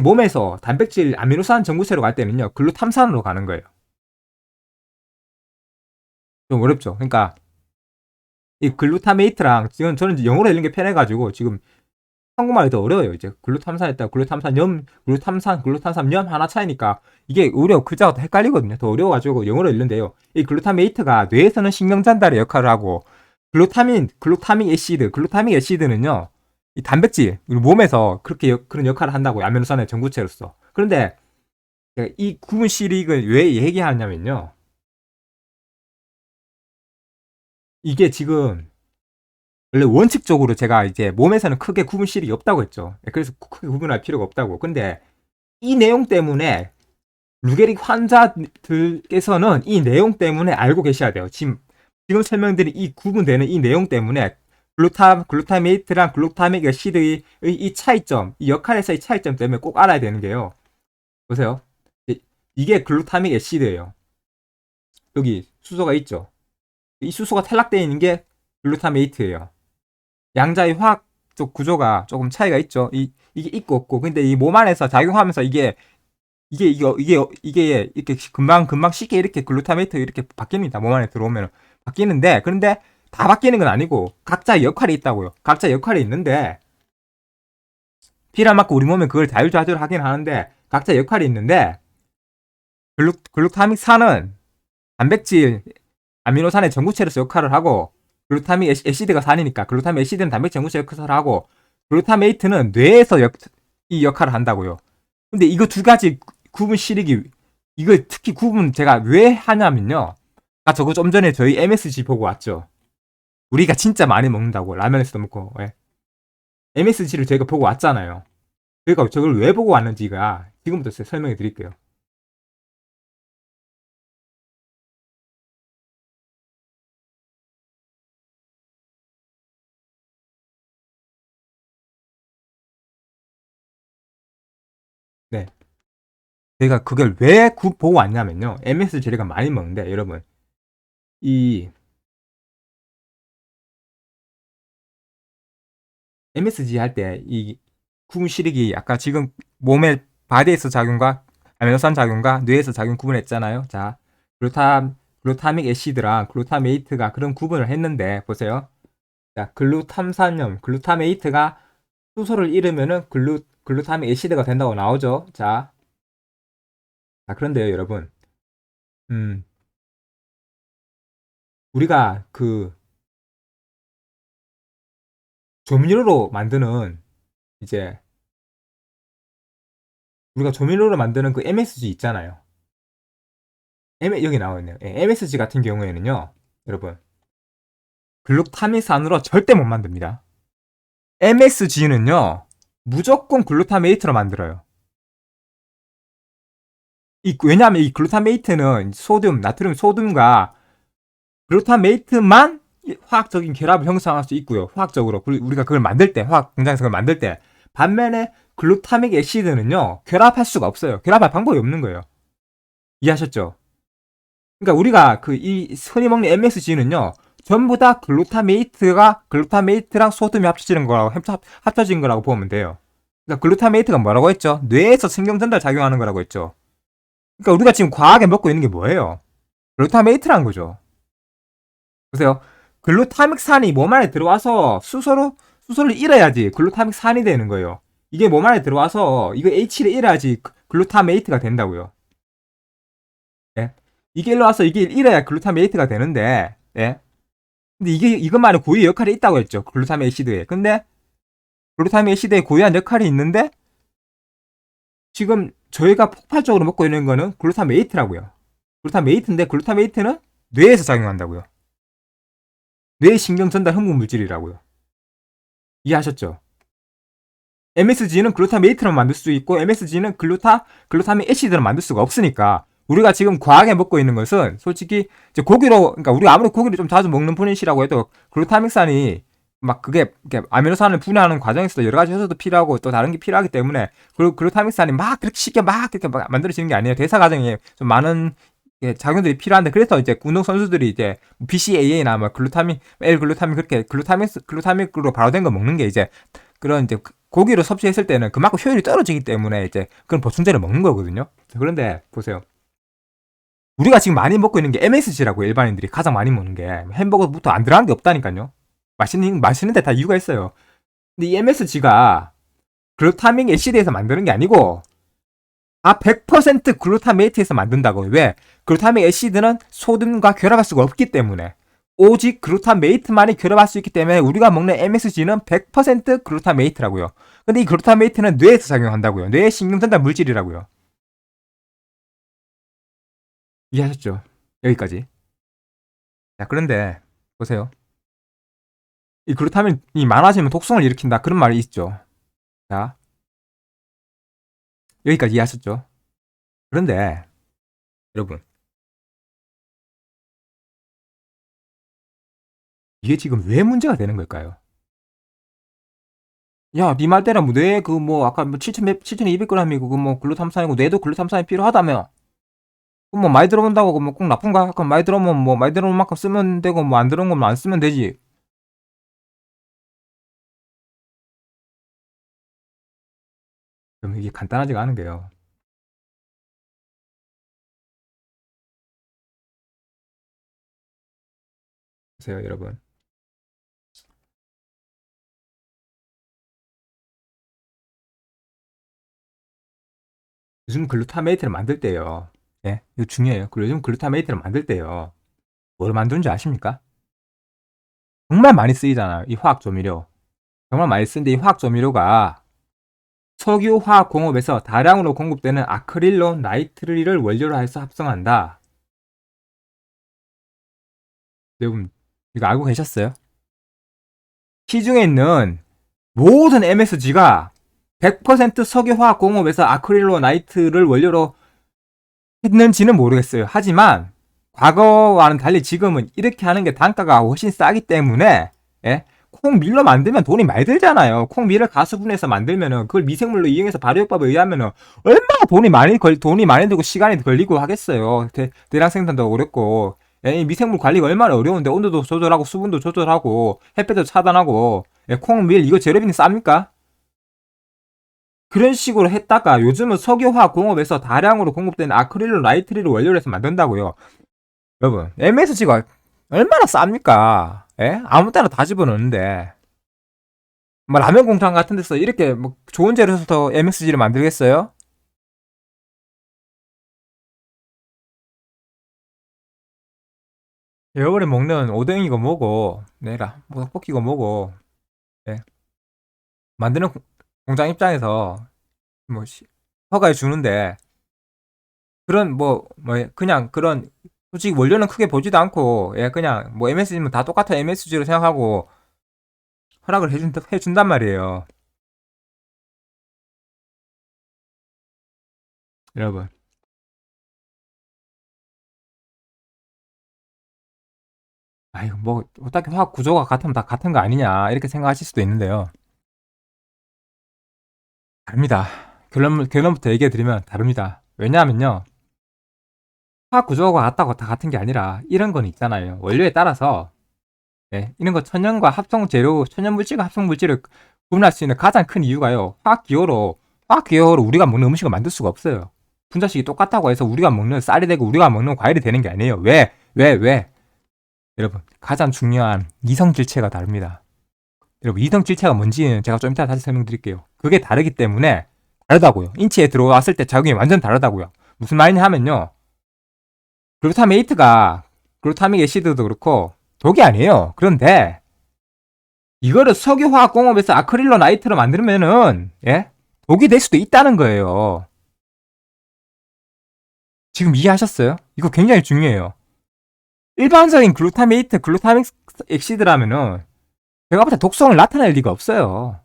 몸에서 단백질 아미노산 전구체로 갈 때는요 글루탐산으로 가는 거예요. 좀 어렵죠. 그러니까 이 글루타메이트랑 지금 저는 영어로 읽는 게 편해가지고 지금 한국말이 더 어려워요. 이제 글루탐산에다 글루탐산염 하나 차이니까 이게 오히려 글자가 더 헷갈리거든요. 더 어려워가지고 영어로 읽는데요. 이 글루타메이트가 뇌에서는 신경 전달의 역할을 하고 글루타믹 애시드는요. 이 단백질 우리 몸에서 그런 역할을 한다고요. 아미노산의 전구체로서. 그런데 이 구분 시릭을 왜 얘기하냐면요. 이게 지금 원래 원칙적으로 제가 이제 몸에서는 크게 구분 시릭이 없다고 했죠. 그래서 크게 구분할 필요가 없다고. 근데 이 내용 때문에 루게릭 환자들께서는 이 내용 때문에 알고 계셔야 돼요. 지금 설명드린 이 구분되는 이 내용 때문에 글루타메이트랑 글루타믹 애시드의 이 차이점, 이 역할에서의 차이점 때문에 꼭 알아야 되는 게요. 보세요. 이게 글루타믹 애시드예요. 여기 수소가 있죠. 이 수소가 탈락되어 있는 게 글루타메이트예요. 양자의 화학적 구조가 조금 차이가 있죠. 이게 있고 없고. 근데 이 몸 안에서 작용하면서 이게 이렇게 금방 쉽게 이렇게 글루타메이트 이렇게 바뀝니다. 몸 안에 들어오면 바뀌는데 그런데 다 바뀌는 건 아니고 각자 역할이 있다고요. 각자 역할이 있는데 필요한 만큼 우리 몸에 그걸 자율조절을 하긴 하는데 각자 역할이 있는데 글루타믹산은 단백질 아미노산의 전구체로서 역할을 하고 글루타믹 애시드가 산이니까 글루타믹 애시드는 단백질 전구체 역할을 하고 글루타메이트는 뇌에서 이 역할을 한다고요. 근데 이거 두 가지 구분 시리기, 이거 특히 구분 제가 왜 하냐면요. 아, 저거 좀 전에 저희 MSG 보고 왔죠. 우리가 진짜 많이 먹는다고, 라면에서도 먹고. 예. MSG를 저희가 보고 왔잖아요. 그러니까 저걸 왜 보고 왔는지가 지금부터 설명해 드릴게요. 네. 제가 그걸 왜 보고 왔냐면요. MSG를 많이 먹는데, 여러분. 이 MSG 할 때 이 구분 시리기 아까 지금 몸의 바디에서 작용과 아미노산 작용과 뇌에서 작용 구분했잖아요. 자, 글루타믹 애시드랑 글루타메이트가 그런 구분을 했는데 보세요. 자, 글루탐산염, 글루타메이트가 수소를 잃으면은 글루타믹 애시드가 된다고 나오죠. 자, 그런데요, 여러분. 음, 우리가 그 조미료로 만드는 이제 우리가 조미료로 만드는 그 MSG 있잖아요. 여기 나와 있네요. MSG 같은 경우에는요, 여러분, 글루타민산으로 절대 못 만듭니다. MSG는요, 무조건 글루타메이트로 만들어요. 왜냐하면 이 글루타메이트는 소듐, 나트륨 소듐과 글루타메이트만 화학적인 결합을 형성할 수 있고요. 화학적으로 우리가 그걸 만들 때, 화학 공장에서 그걸 만들 때, 반면에 글루타믹 애시드는요, 결합할 수가 없어요. 결합할 방법이 없는 거예요. 이해하셨죠? 그러니까 우리가 이 흔히 먹는 MSG는요, 전부 다 글루타메이트랑 소듐이 합쳐지는 거라고, 합쳐진 거라고 보면 돼요. 그러니까 글루타메이트가 뭐라고 했죠? 뇌에서 신경전달 작용하는 거라고 했죠. 그러니까 우리가 지금 과하게 먹고 있는 게 뭐예요? 글루타메이트라는 거죠. 보세요. 글루타믹산이 몸 안에 들어와서 수소를 잃어야지 글루타믹산이 되는 거예요. 이게 몸 안에 들어와서 이거 H를 잃어야지 글루타메이트가 된다고요. 예? 이게 일로 와서 이게 잃어야 글루타메이트가 되는데, 예? 근데 이것만의 고유의 역할이 있다고 했죠. 글루타믹 애시드에. 근데 글루타믹 애시드에 고유한 역할이 있는데 지금 저희가 폭발적으로 먹고 있는 거는 글루타메이트라고요. 글루타메이트인데 글루타메이트는 뇌에서 작용한다고요. 뇌 신경 전달 흥분 물질이라고요. 이해하셨죠? MSG는 글루타메이트로 만들 수 있고 MSG는 글루타믹 애시드로 만들 수가 없으니까 우리가 지금 과하게 먹고 있는 것은 솔직히 이제 고기로, 그러니까 우리가 아무리 고기를 좀 자주 먹는 분이시라고 해도 글루타믹산이 막 그게 아미노산을 분해하는 과정에서도 여러 가지 효소도 필요하고 또 다른 게 필요하기 때문에 글루타믹산이 막 그렇게 쉽게 막 그렇게 만들어지는 게 아니에요. 대사 과정에 좀 많은 작용들이 필요한데 그래서 이제 운동 선수들이 이제 BCAA나 뭐 L글루타민 그렇게 글루타믹으로 바로 된 거 먹는 게 이제 그런 이제 고기를 섭취했을 때는 그만큼 효율이 떨어지기 때문에 이제 그런 보충제를 먹는 거거든요. 그런데 보세요. 우리가 지금 많이 먹고 있는 게 MSG라고 일반인들이 가장 많이 먹는 게 햄버거부터 안 들어간 게 없다니까요. 맛있는데 다 이유가 있어요. 근데 이 MSG가 글루타믹 애시드에서 만드는 게 아니고 100% 글루타메이트에서 만든다고. 왜? 글루타믹 애시드는 소듐과 결합할 수가 없기 때문에 오직 글루타메이트만이 결합할 수 있기 때문에 우리가 먹는 MSG는 100% 글루타메이트라고요. 근데 이 글루타메이트는 뇌에서 작용한다고요. 뇌의 신경전달 물질이라고요. 이해하셨죠? 여기까지. 자, 그런데 보세요. 이 글루타민이 많아지면 독성을 일으킨다. 그런 말이 있죠. 자, 여기까지 이해하셨죠? 그런데 여러분, 이게 지금 왜 문제가 되는 걸까요? 야, 네 말대로 뭐 뇌 그 뭐 아까 뭐 7,200g이고 그 뭐 글루탐산이고 뇌도 글루탐산이 필요하다며. 그럼 뭐 많이 들어본다고 뭐 꼭 나쁜가? 그럼 많이 들어오면 뭐 많이 들어온 만큼 쓰면 되고 뭐 안 들어온 거면 안 쓰면 되지. 그럼 이게 간단하지가 않은 게요. 보세요, 여러분. 요즘 글루타메이트를 만들 때요. 예, 이거 중요해요. 그리고 요즘 글루타메이트를 만들 때요. 뭘 만드는 줄 아십니까? 정말 많이 쓰이잖아요. 이 화학 조미료. 정말 많이 쓰는데 이 화학조미료가 석유화학공업에서 다량으로 공급되는 아크릴론 나이트릴을 원료로 해서 합성한다. 여러분 이거 알고 계셨어요? 시중에 있는 모든 MSG가 100% 석유화학공업에서 아크릴론 나이트를 원료로 했는지는 모르겠어요. 하지만 과거와는 달리 지금은 이렇게 하는 게 단가가 훨씬 싸기 때문에 예? 콩밀로 만들면 돈이 많이 들잖아요. 콩밀을 가수분해서 만들면은 그걸 미생물로 이용해서 발효법에 의하면은 얼마나 돈이 많이 들고 시간이 걸리고 하겠어요. 대량 생산도 어렵고 예, 미생물 관리가 얼마나 어려운데 온도도 조절하고 수분도 조절하고 햇볕도 차단하고 예, 콩밀 이거 재료비는 쌉니까? 그런 식으로 했다가 요즘은 석유화학 공업에서 다량으로 공급되는 아크릴로 나이트릴을 원료로 해서 만든다고요. 여러분 MSG가 얼마나 쌉니까? 예? 아무 때나 다 집어넣는데 뭐 라면 공장 같은 데서 이렇게 뭐 좋은 재료 써서 MSG를 만들겠어요? 여러분이 먹는 오뎅이고 뭐고 내가 뭐 떡볶이고 뭐고 예. 만드는 공장 입장에서 뭐 허가해 주는데 그런 그냥 그런 솔직히 원료는 크게 보지도 않고 예 그냥 뭐 MSG면 다 똑같은 MSG로 생각하고 허락을 해준단 말이에요. 여러분 아이고 뭐 어떻게 화학 구조가 같으면 다 같은 거 아니냐 이렇게 생각하실 수도 있는데요. 다릅니다. 결론부터 얘기해 드리면 다릅니다. 왜냐하면요. 화학 구조가 같다고 다 같은 게 아니라 이런 건 있잖아요. 원료에 따라서 네, 이런 거 천연과 합성 재료, 천연 물질과 합성 물질을 구분할 수 있는 가장 큰 이유가요. 화학 기호로 우리가 먹는 음식을 만들 수가 없어요. 분자식이 똑같다고 해서 우리가 먹는 쌀이 되고 우리가 먹는 과일이 되는 게 아니에요. 왜? 여러분, 가장 중요한 이성질체가 다릅니다. 여러분, 이성질체가 뭔지는 제가 좀 이따 다시 설명드릴게요. 그게 다르기 때문에 다르다고요. 인체에 들어왔을 때 작용이 완전 다르다고요. 무슨 말이냐 하면요. 글루타믹 애시드도 그렇고 독이 아니에요. 그런데 이거를 석유화학공업에서 아크릴로 나이트로 만들면은 예? 독이 될 수도 있다는 거예요. 지금 이해하셨어요? 이거 굉장히 중요해요. 일반적인 글루타믹 엑시드라면은 제가 볼 때 독성을 나타낼 리가 없어요.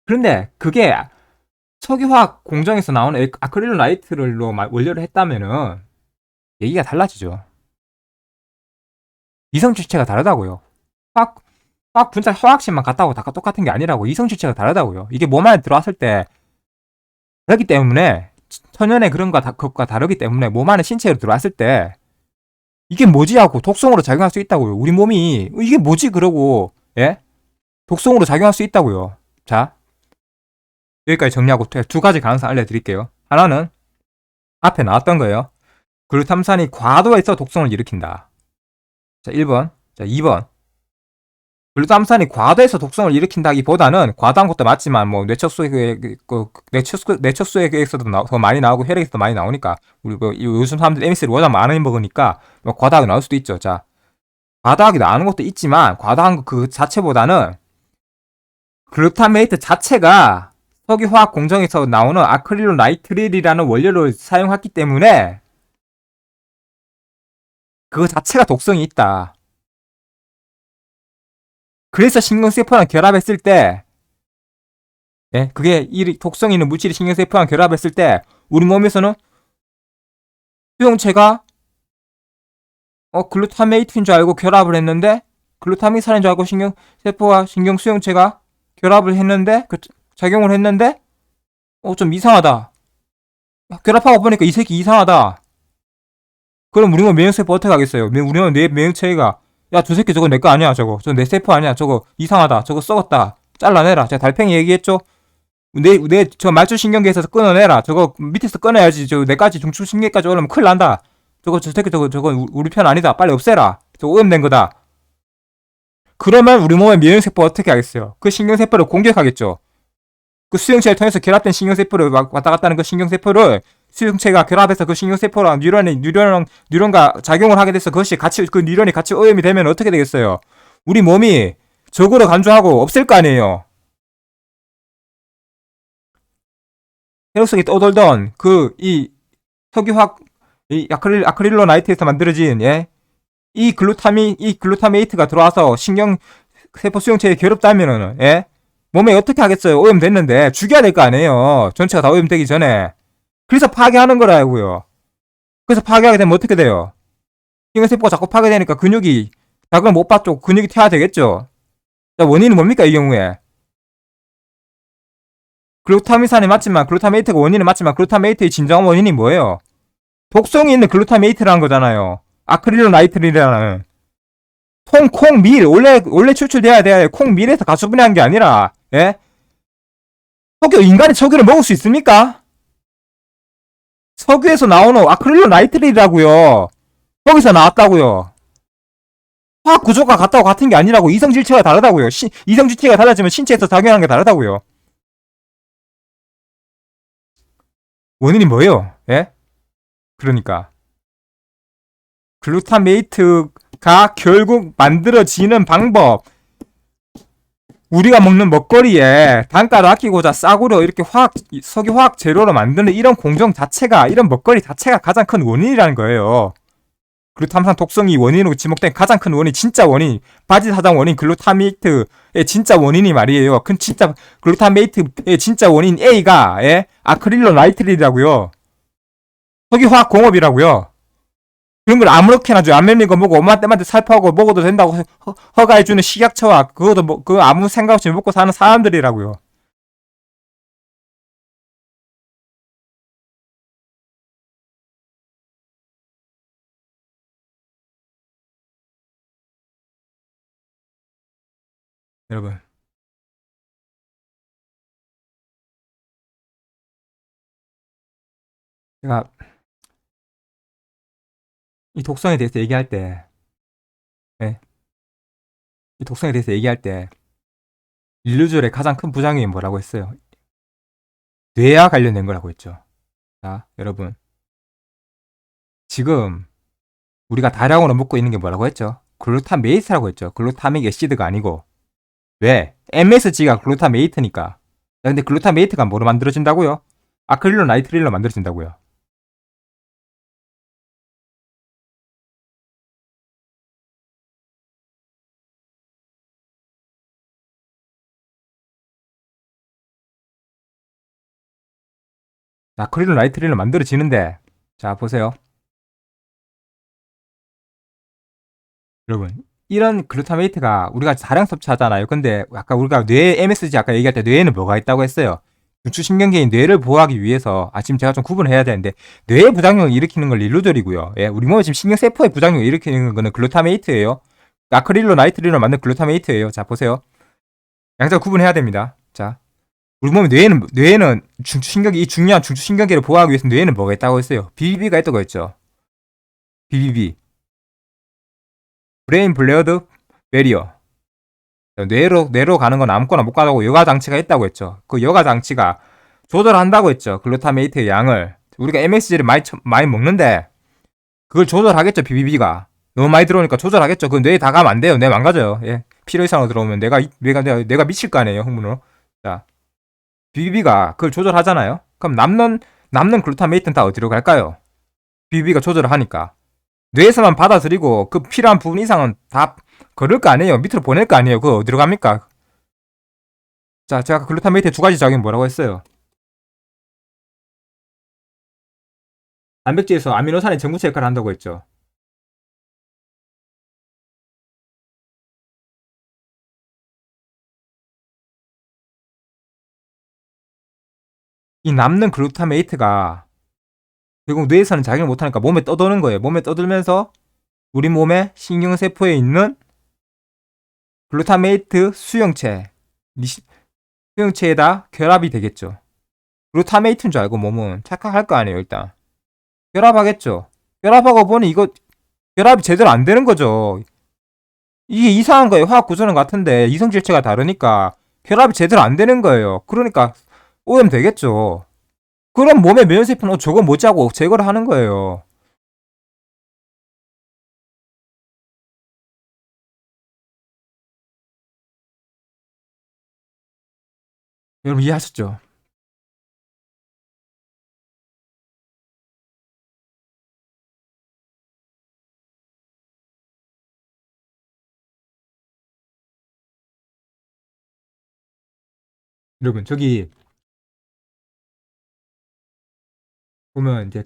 그런데 그게 석유화학 공정에서 나오는 아크릴로 나이트로 원료를 했다면은 얘기가 달라지죠. 이성질체가 다르다고요. 화학, 화학 분자 화학식만 같다고 다 똑같은 게 아니라고. 이성질체가 다르다고요. 이게 몸 안에 들어왔을 때 다르기 때문에 천연의 것과 다르기 때문에 몸 안에 신체로 들어왔을 때 이게 뭐지 하고 독성으로 작용할 수 있다고요. 우리 몸이 이게 뭐지 그러고 예? 독성으로 작용할 수 있다고요. 자 여기까지 정리하고 두 가지 가능성 알려드릴게요. 하나는 앞에 나왔던 거예요. 글루탐산이 과도해서 독성을 일으킨다. 자 1번. 자 2번. 글루탐산이 과도해서 독성을 일으킨다기보다는 과도한 것도 맞지만 뭐 뇌척수에서도 더 많이 나오고 혈액에서 더 많이 나오니까 우리 뭐 요즘 사람들 MSG를 워낙 많이 먹으니까 뭐 과다하게 나올 수도 있죠. 자 과다하게 나오는 것도 있지만 과다한 그 자체보다는 글루타메이트 자체가 석유화학 공정에서 나오는 아크릴로 나이트릴이라는 원료를 사용했기 때문에 그 자체가 독성이 있다. 그래서 신경세포랑 결합했을 때 예, 그게 이 독성 있는 물질이 신경세포랑 결합했을 때 우리 몸에서는 수용체가 글루타메이트인 줄 알고 결합을 했는데 글루타믹산인 줄 알고 신경세포와 신경수용체가 결합을 했는데 작용을 했는데 좀 이상하다. 결합하고 보니까 이 새끼 이상하다. 그럼 우리 몸 면역세포 어떻게 하겠어요? 우리 몸 내 면역체계가 야 저 새끼 저거 내 거 아니야 저거 내 세포 아니야 저거 이상하다 저거 썩었다 잘라내라. 제가 달팽이 얘기했죠. 저 말초신경계에서 끊어내라. 저거 밑에서 끊어야지. 저 내까지 중추신경까지 오려면 큰일 난다. 저 새끼 저거 우리 편 아니다. 빨리 없애라. 저거 오염된 거다. 그러면 우리 몸의 면역세포 어떻게 하겠어요? 그 신경세포를 공격하겠죠. 그 수용체를 통해서 결합된 신경세포를 왔다 갔다 하는 그 신경세포를 수용체가 결합해서 그 신경세포랑 뉴런과 작용을 하게 돼서 그것이 같이 그 뉴런이 같이 오염이 되면 어떻게 되겠어요? 우리 몸이 적으로 간주하고 없앨 거 아니에요. 혈액속에 떠돌던 이 석유화학 이 아크릴로 나이트에서 만들어진 이 글루타메이트가 들어와서 신경 세포 수용체에 괴롭다면은 몸에 어떻게 하겠어요? 오염됐는데 죽여야 될 거 아니에요. 전체가 다 오염되기 전에. 그래서 파괴하는 거라고요. 그래서 파괴하게 되면 어떻게 돼요? 신경세포가 자꾸 파괴되니까 근육이 자극을 못 받죠. 근육이 퇴화 되겠죠. 자, 원인은 뭡니까 이 경우에? 글루타민산이 맞지만 글루타메이트가 원인은 맞지만 글루타메이트의 진정한 원인이 뭐예요? 독성이 있는 글루타메이트라는 거잖아요. 아크릴로 나이트릴이라는 콩밀 원래 추출돼야 돼. 콩밀에서 가수분해한 게 아니라 인간이 석유를 먹을 수 있습니까? 석유에서 나오는 아크릴로 나이트릴이라고요. 거기서 나왔다고요. 화학 구조가 같다고 같은 게 아니라고. 이성질체가 다르다고요. 이성질체가 달라지면 신체에서 작용하는 게 다르다고요. 원인이 뭐예요? 그러니까 글루타메이트가 결국 만들어지는 방법, 우리가 먹는 먹거리에 단가를 아끼고자 싸구려 이렇게 석유화학 재료로 만드는 이런 공정 자체가, 이런 먹거리 자체가 가장 큰 원인이라는 거예요. 글루타민산 독성이 원인으로 지목된 가장 큰 원인, 진짜 원인, 바지사장 원인 글루타메이트의 진짜 원인이 말이에요. 그 진짜 글루타메이트의 진짜 원인 A가 아크릴로 나이트릴이라고요. 석유화학 공업이라고요. 그런 걸 아무렇게나 줘요. 안 맵는 거 먹고 엄마 때마다 살포하고 먹어도 된다고 허가해주는 식약처와 그것도 그거 아무 생각 없이 먹고 사는 사람들이라고요. 여러분, 제가 이 독성에 대해서 얘기할 때, 이 독성에 대해서 얘기할 때 인류절의 가장 큰 부작용이 뭐라고 했어요? 뇌와 관련된 거라고 했죠. 자, 여러분, 지금 우리가 다량으로 먹고 있는 게 뭐라고 했죠? 글루타메이트라고 했죠. 글루타믹 애시드가 아니고. 왜? MSG가 글루타메이트니까. 근데 글루타메이트가 뭐로 만들어진다고요? 아크릴로 나이트릴로 만들어진다고요. 아크릴로 나이트릴로 만들어지는데, 자 보세요. 여러분, 이런 글루타메이트가 우리가 다량 섭취하잖아요. 근데 아까 우리가 뇌 MSG 아까 얘기할 때 뇌에는 뭐가 있다고 했어요? 중추신경계인 뇌를 보호하기 위해서, 지금 제가 좀 구분을 해야 되는데, 뇌의 부작용을 일으키는 건 릴루졸이고요. 우리 몸에 지금 신경세포의 부작용을 일으키는 거는 글루타메이트예요. 아크릴로 나이트릴로 만든 글루타메이트예요. 자 보세요. 양자 구분해야 됩니다. 자, 우리 몸의 뇌에는 중추신경계, 이 중요한 중추신경계를 보호하기 위해서 뇌에는 뭐가 있다고 했어요? BBB가 있다고 했죠. BBB, 브레인 블레어드 베리어. 뇌로 가는 건 아무거나 못 가고 여가 장치가 있다고 했죠. 그 여가 장치가 조절한다고 했죠. 글루타메이트의 양을. 우리가 MSG를 많이 먹는데 그걸 조절하겠죠. BBB가 너무 많이 들어오니까 조절하겠죠. 그 뇌에 다 가면 안 돼요. 뇌 망가져요. 필요 이상으로 들어오면 내가 미칠 거 아니에요. 흥분으로. 자, BBB가 그걸 조절하잖아요. 그럼 남는 글루타메이트는 다 어디로 갈까요? BBB가 조절을 하니까 뇌에서만 받아들이고 그 필요한 부분 이상은 다 걸을 거 아니에요. 밑으로 보낼 거 아니에요. 그거 어디로 갑니까? 자, 제가 글루타메이트의 두 가지 작용이 뭐라고 했어요? 단백질에서 아미노산의 전구체 역할을 한다고 했죠. 이 남는 글루타메이트가 결국 뇌에서는 작용을 못하니까 몸에 떠도는 거예요. 몸에 떠들면서 우리 몸의 신경세포에 있는 글루타메이트 수용체에다 결합이 되겠죠. 글루타메이트인 줄 알고 몸은 착각할 거 아니에요. 일단 결합하겠죠. 결합하고 보니 이거 결합이 제대로 안 되는 거죠. 이게 이상한 거예요. 화학 구조는 같은데 이성질체가 다르니까 결합이 제대로 안 되는 거예요. 그러니까 오염되겠죠. 그럼 몸의 면역세포는 저거 뭐자고 제거를 하는 거예요. 여러분 이해하셨죠? 여러분 저기 보면 이제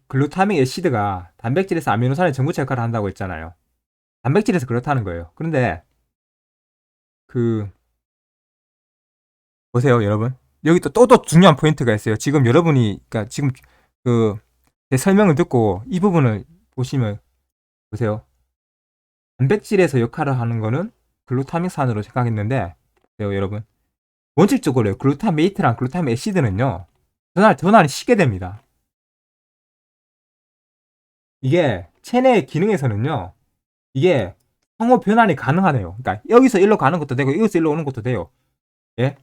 글루타믹 애시드가 단백질에서 아미노산의 전구체 역할을 한다고 했잖아요. 단백질에서 그렇다는 거예요. 그런데 그 보세요, 여러분. 여기 또 중요한 포인트가 있어요. 지금 여러분이 그러니까 지금 그 제 설명을 듣고 이 부분을 보시면 보세요. 단백질에서 역할을 하는 거는 글루타믹산으로 생각했는데 보세요, 여러분. 원칙적으로 글루타메이트랑 글루타믹 애시드는요. 전환이 쉽게 됩니다. 이게 체내 기능에서는요. 이게 상호 변환이 가능하네요. 그러니까 여기서 일로 가는 것도 되고 여기서 일로 오는 것도 돼요. 예?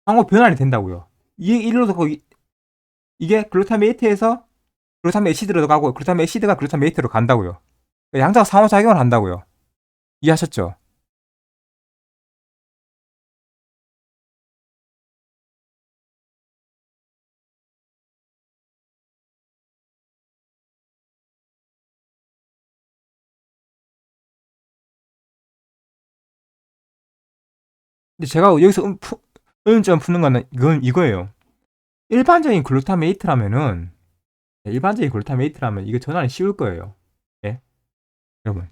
상호 변환이 된다고요. 이게 일로도 이게 글루타메이트에서 글루타믹 애시드로 가고 글루타믹 애시드가 글루타메이트로 간다고요. 양자가 상호작용을 한다고요. 이해하셨죠? 근데 제가 여기서 의문점 푸는 거는 이거예요. 일반적인 글루타메이트라면은 일반적인 글루타메이트라면 이거 전환이 쉬울 거예요. 예? 여러분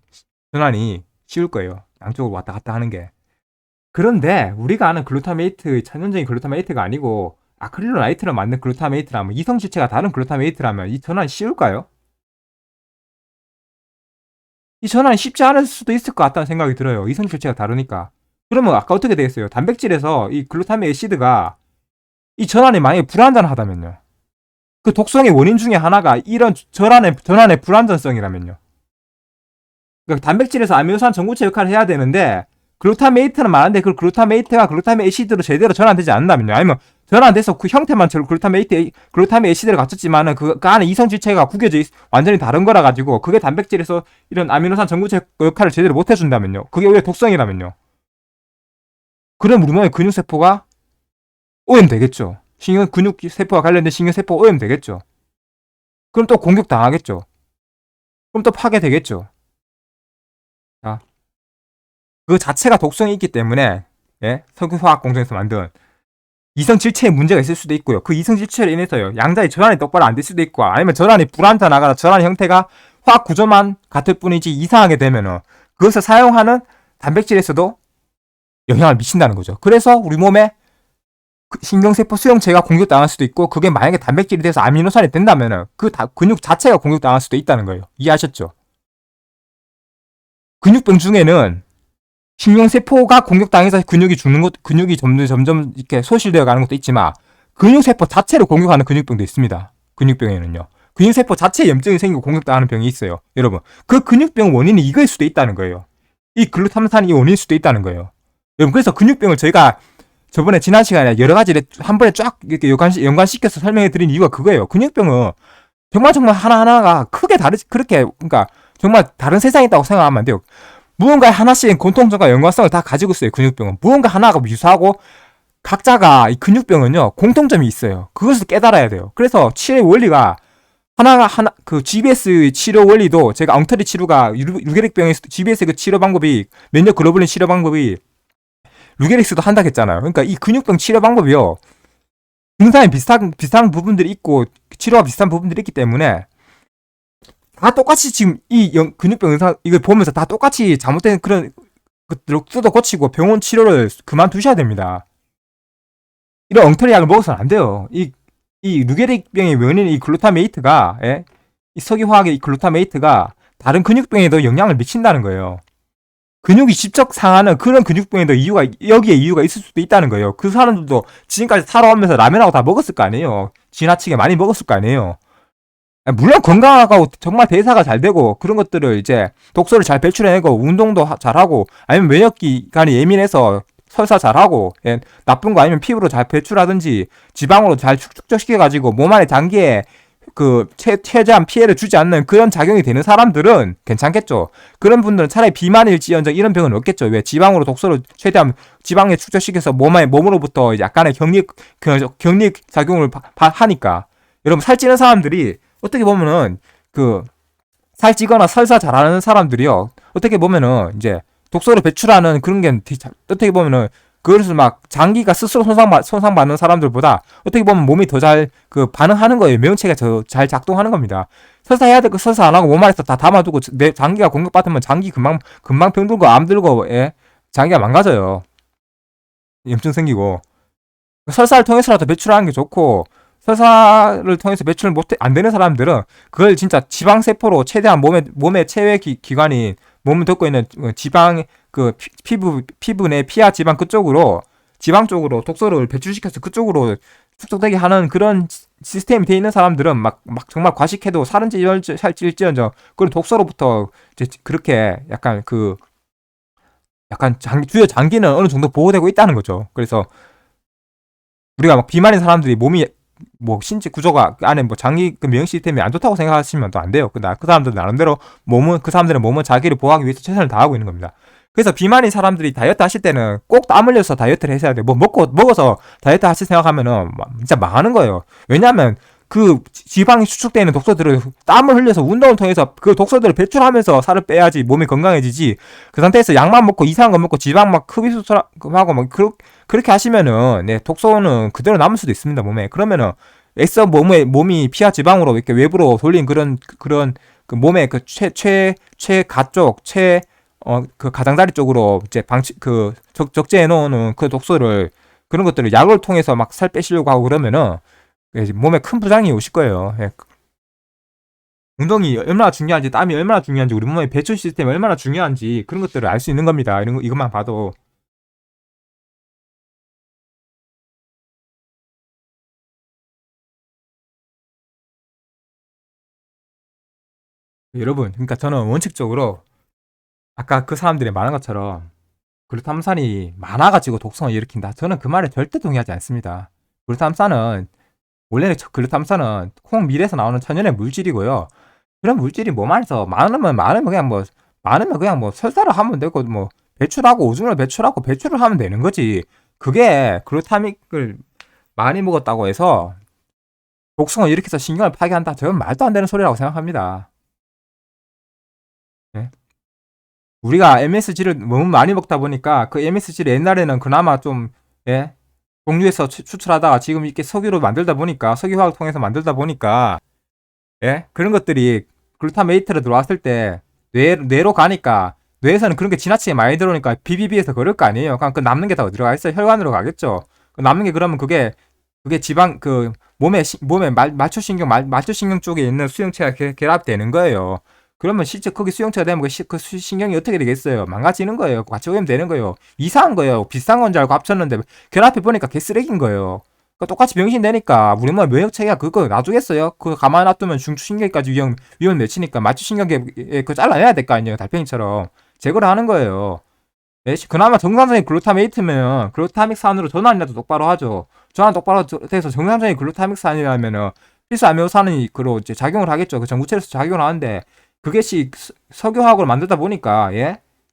전환이 쉬울 거예요. 양쪽으로 왔다 갔다 하는 게. 그런데 우리가 아는 글루타메이트 천연적인 글루타메이트가 아니고 아크릴로나이트로 만든 글루타메이트라면 이성 지체가 다른 글루타메이트라면 이 전환이 쉬울까요? 이 전환이 쉽지 않을 수도 있을 것 같다는 생각이 들어요. 이성 지체가 다르니까. 그러면 아까 어떻게 되겠어요? 단백질에서 이 글루타믹 애시드가 이 전환이 만약에 불완전하다면요. 그 독성의 원인 중에 하나가 이런 전환의 불완전성이라면요. 그러니까 단백질에서 아미노산 전구체 역할을 해야 되는데 글루타메이트는 많은데 그 글루타메이트가 글루타믹 애시드로 제대로 전환되지 않는다면요. 아니면 전환돼서 그 형태만 글루타믹 애시드를 갖췄지만은 그 안에 이성 지체가 구겨져 완전히 다른 거라 가지고 그게 단백질에서 이런 아미노산 전구체 역할을 제대로 못 해준다면요. 그게 오히려 독성이라면요. 그럼 우리 몸의 근육세포가 오염되겠죠. 근육세포와 관련된 신경세포가 오염되겠죠. 그럼 또 공격당하겠죠. 그럼 또 파괴되겠죠. 자, 그 자체가 독성이 있기 때문에 예? 석유화학 공정에서 만든 이성질체에 문제가 있을 수도 있고요. 그 이성질체로 인해서요. 양자의 전환이 똑바로 안 될 수도 있고 아니면 전환이 불완전하거나 전환 형태가 화학 구조만 같을 뿐이지 이상하게 되면은 그것을 사용하는 단백질에서도 영향을 미친다는 거죠. 그래서 우리 몸에 신경세포 수용체가 공격당할 수도 있고 그게 만약에 단백질이 돼서 아미노산이 된다면은 그 근육 자체가 공격당할 수도 있다는 거예요. 이해하셨죠? 근육병 중에는 신경세포가 공격당해서 근육이 죽는 것, 근육이 점점 이렇게 소실되어 가는 것도 있지만 근육세포 자체를 공격하는 근육병도 있습니다. 근육병에는요. 근육세포 자체에 염증이 생기고 공격당하는 병이 있어요. 여러분, 그 근육병 원인이 이거일 수도 있다는 거예요. 이 글루타민산이 원인일 수도 있다는 거예요. 여러분, 그래서 근육병을 저희가 저번에 지난 시간에 여러 가지를 한 번에 쫙 이렇게 연관시켜서 설명해 드린 이유가 그거예요. 근육병은 정말 하나하나가 크게 그렇게, 그러니까 정말 다른 세상에 있다고 생각하면 안 돼요. 무언가 하나씩 공통점과 연관성을 다 가지고 있어요. 근육병은. 무언가 하나가 유사하고 각자가 이 근육병은요, 공통점이 있어요. 그것을 깨달아야 돼요. 그래서 치료의 원리가 그 GBS 치료 원리도 제가 엉터리 치료가 루게릭병의 GBS 그 치료 방법이 면역 글로불린 치료 방법이 루게릭스도 한다고 했잖아요. 그러니까 이 근육병 치료 방법이요. 증상이 비슷한 부분들이 있고 치료가 비슷한 부분들이 있기 때문에 다 똑같이 지금 이 근육병 의사 이걸 보면서 다 똑같이 잘못된 그런 것들을 뜯어 고치고 병원 치료를 그만두셔야 됩니다. 이런 엉터리 약을 먹어서는 안 돼요. 이 루게릭병의 원인인 이 글루타메이트가 이 석유화학의 이 글루타메이트가 다른 근육병에도 영향을 미친다는 거예요. 근육이 직접 상하는 그런 근육병에도 여기에 이유가 있을 수도 있다는 거예요. 그 사람들도 지금까지 살아오면서 라면하고 다 먹었을 거 아니에요. 지나치게 많이 먹었을 거 아니에요. 물론 건강하고 정말 대사가 잘 되고 그런 것들을 이제 독소를 잘 배출해내고 운동도 잘하고 아니면 면역기관이 예민해서 설사 잘하고 나쁜 거 아니면 피부로 잘 배출하든지 지방으로 잘 축적시켜가지고 몸 안에 장기에 최대한 피해를 주지 않는 그런 작용이 되는 사람들은 괜찮겠죠. 그런 분들은 차라리 비만일지언정 이런 병은 없겠죠. 왜 지방으로 독소를 최대한 지방에 축적시켜서 몸으로부터 약간의 격리 작용을 하니까. 여러분 살찌는 사람들이 어떻게 보면은 살찌거나 설사 잘하는 사람들이요. 어떻게 보면은 이제 독소를 배출하는 그런 게 어떻게 보면은 그것을 막 장기가 스스로 손상받는 사람들보다 어떻게 보면 몸이 더 잘 반응하는 거예요. 면체가 더 잘 작동하는 겁니다. 설사 해야 될 거 설사 안 하고 몸 안에서 다 담아두고 내 장기가 공격받으면 장기 금방 병 들고 암 들고 장기가 망가져요. 염증 생기고 설사를 통해서라도 배출하는 게 좋고 설사를 통해서 배출 안 되는 사람들은 그걸 진짜 지방 세포로 최대한 몸의 체외 기관인 몸을 덮고 있는 지방 피부 내 피하 지방 그쪽으로 지방 쪽으로 독소를 배출시켜서 그쪽으로 축적되게 하는 그런 시스템이 되어 있는 사람들은 막 정말 과식해도 살찔지언정 그런 독소로부터 이제 그렇게 약간 주요 장기는 어느 정도 보호되고 있다는 거죠. 그래서 우리가 막 비만인 사람들이 몸이 신체 구조가 안에 장기 면역 시스템이 안 좋다고 생각하시면 또 안 돼요. 그 사람들은 나름대로 그 사람들은 몸은 자기를 보호하기 위해서 최선을 다하고 있는 겁니다. 그래서 비만인 사람들이 다이어트 하실 때는 꼭 땀 흘려서 다이어트를 하셔야 돼요. 먹어서 다이어트 하실 생각하면은 진짜 망하는 거예요. 왜냐하면 지방이 수축되어 있는 독소들을 땀을 흘려서 운동을 통해서 그 독소들을 배출하면서 살을 빼야지 몸이 건강해지지. 그 상태에서 약만 먹고 이상한 거 먹고 지방 흡입하고 그렇게 하시면은 독소는 그대로 남을 수도 있습니다. 몸에. 그러면은 애써 몸이 피하 지방으로 이렇게 외부로 돌린 그런 몸의 최가 쪽 가장자리 쪽으로 이제 적재해 놓은 그 독소를 그런 것들을 약을 통해서 막 살 빼시려고 하고 그러면은 몸에 큰 부작용이 오실 거예요. 운동이 얼마나 중요한지, 땀이 얼마나 중요한지, 우리 몸의 배출 시스템이 얼마나 중요한지 그런 것들을 알 수 있는 겁니다. 이것만 봐도. 여러분, 그러니까 저는 원칙적으로 아까 그 사람들이 말한 것처럼 글루타민산이 많아가지고 독성을 일으킨다. 저는 그 말에 절대 동의하지 않습니다. 원래는 글루타민산은 콩 밀에서 나오는 천연의 물질이고요. 그런 물질이 몸 안에서 많으면 그냥 뭐 설사를 하면 되고 배출하고 오줌을 배출을 하면 되는 거지. 그게 글루타믹을 많이 먹었다고 해서 독성을 일으켜서 신경을 파괴한다. 저건 말도 안 되는 소리라고 생각합니다. 네? 우리가 MSG를 너무 많이 먹다 보니까 그 MSG를 옛날에는 그나마 좀 공유해서 추출하다가 지금 이렇게 석유로 만들다 보니까 석유화학 통해서 만들다 보니까 그런 것들이 글루타메이트로 들어왔을 때 뇌로 가니까 뇌에서는 그런 게 지나치게 많이 들어오니까 BBB에서 그럴 거 아니에요. 그럼 그 남는 게 더 들어가 있어요. 혈관으로 가겠죠. 남는 게 그러면 그게 지방 몸에 맞추신경 쪽에 있는 수용체가 결합되는 거예요. 그러면 실제 거기 수용체가 되면 그 신경이 어떻게 되겠어요? 망가지는 거예요. 같이 오염 되는 거예요. 이상한 거예요. 비싼 건 줄 알고 합쳤는데 결합해 보니까 개쓰레기인 거예요. 그러니까 똑같이 병신 되니까 우리 몸 면역 체계가 그거 놔주겠어요? 그거 가만히 놔두면 중추신경까지 위험 내치니까 맞추신경계 그거 잘라내야 될 거 아니에요? 달팽이처럼 제거를 하는 거예요. 그나마 정상적인 글루타메이트면 글루타믹산으로 전환이라도 똑바로 하죠. 전환 똑바로 돼서 정상적인 글루타믹산이라면은 필수 아미노산이 이제 작용을 하겠죠. 그 전구체에서 작용을 하는데 그게 석유화학으로 만들다 보니까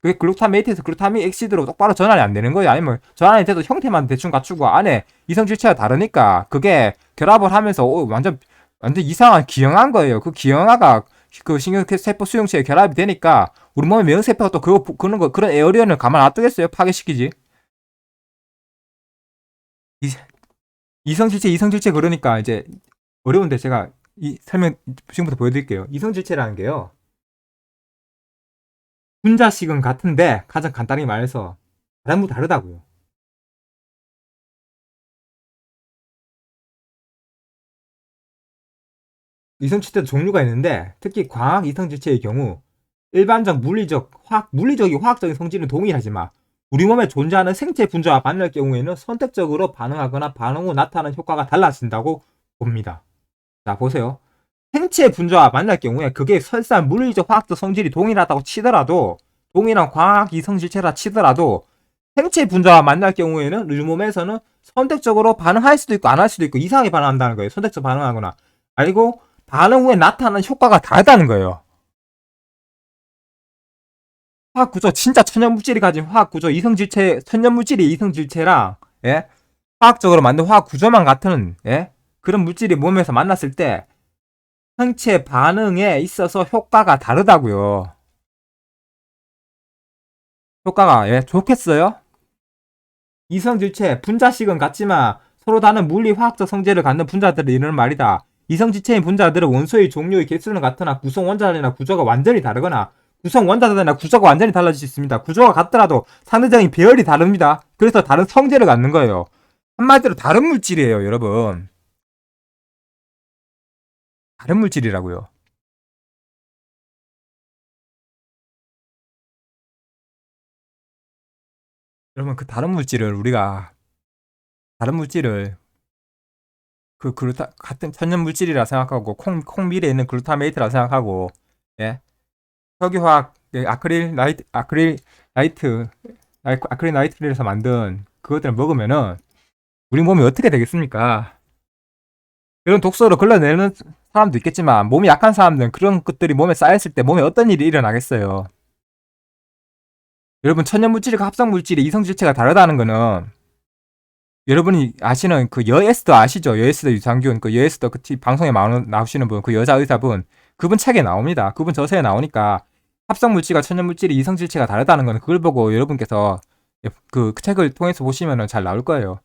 그게 글루타메이트에서 글루타믹 엑시드로 똑바로 전환이 안 되는 거예요. 아니면 전환이 돼도 형태만 대충 갖추고 안에 이성질체가 다르니까 그게 결합을 하면서 완전 이상한 기형한 거예요. 그 기형아가 그 신경세포 수용체에 결합이 되니까 우리 몸의 면역세포가 또 그런 에어리언을 가만 놔두겠어요? 파괴시키지. 이성질체 그러니까 이제 어려운데 제가 설명 지금부터 보여드릴게요. 이성질체라는 게요. 분자식은 같은데 가장 간단히 말해서 전부 다르다고요. 이성질체도 종류가 있는데 특히 광학 이성질체의 경우 일반적 물리적인 화학적인 성질은 동일하지만 우리 몸에 존재하는 생체 분자와 만날 경우에는 선택적으로 반응하거나 반응 후 나타나는 효과가 달라진다고 봅니다. 자, 보세요. 생체 분자와 만날 경우에 그게 설사 물리적 화학적 성질이 동일하다고 치더라도 동일한 광학 이성질체라 치더라도 생체 분자와 만날 경우에는 우리 몸에서는 선택적으로 반응할 수도 있고 안 할 수도 있고 이상하게 반응한다는 거예요. 선택적 반응하거나. 아니고 반응 후에 나타나는 효과가 다르다는 거예요. 화학 구조, 진짜 천연물질이 가진 화학 구조, 이성질체, 천연물질이 이성질체랑, 예? 화학적으로 만든 화학 구조만 같은, 예? 그런 물질이 몸에서 만났을 때, 생체 반응에 있어서 효과가 다르다고요. 효과가, 예? 좋겠어요? 이성질체, 분자식은 같지만 서로 다른 물리 화학적 성질을 갖는 분자들을 이르는 말이다. 이성질체인 분자들은 원소의 종류의 개수는 같으나 구성 원자들이나 구조가 완전히 다르거나 구성 원자들이나 구조가 완전히 달라질 수 있습니다. 구조가 같더라도 상대적인 배열이 다릅니다. 그래서 다른 성질을 갖는 거예요. 한마디로 다른 물질이에요, 여러분. 다른 물질이라고요. 여러분, 그 다른 물질을 같은 천연 물질이라 생각하고 콩밀에 있는 글루타메이트라 생각하고, 예? 석유화학 아크릴 나이트를해서 만든 그것들을 먹으면은 우리 몸이 어떻게 되겠습니까? 이런 독소를 걸러내는 사람도 있겠지만 몸이 약한 사람들은 그런 것들이 몸에 쌓였을 때 몸에 어떤 일이 일어나겠어요? 여러분, 천연물질과 합성물질의 이성질체가 다르다는 거는 여러분이 아시는 그 여에스더 아시죠? 여에스더 유산균, 그 여에스더 그 방송에 나오시는 분, 그 여자 의사분, 그분 책에 나옵니다. 그분 저서에 나오니까 합성물질과 천연물질이 이성질체가 다르다는 거는 그걸 보고 여러분께서 그 책을 통해서 보시면 잘 나올 거예요.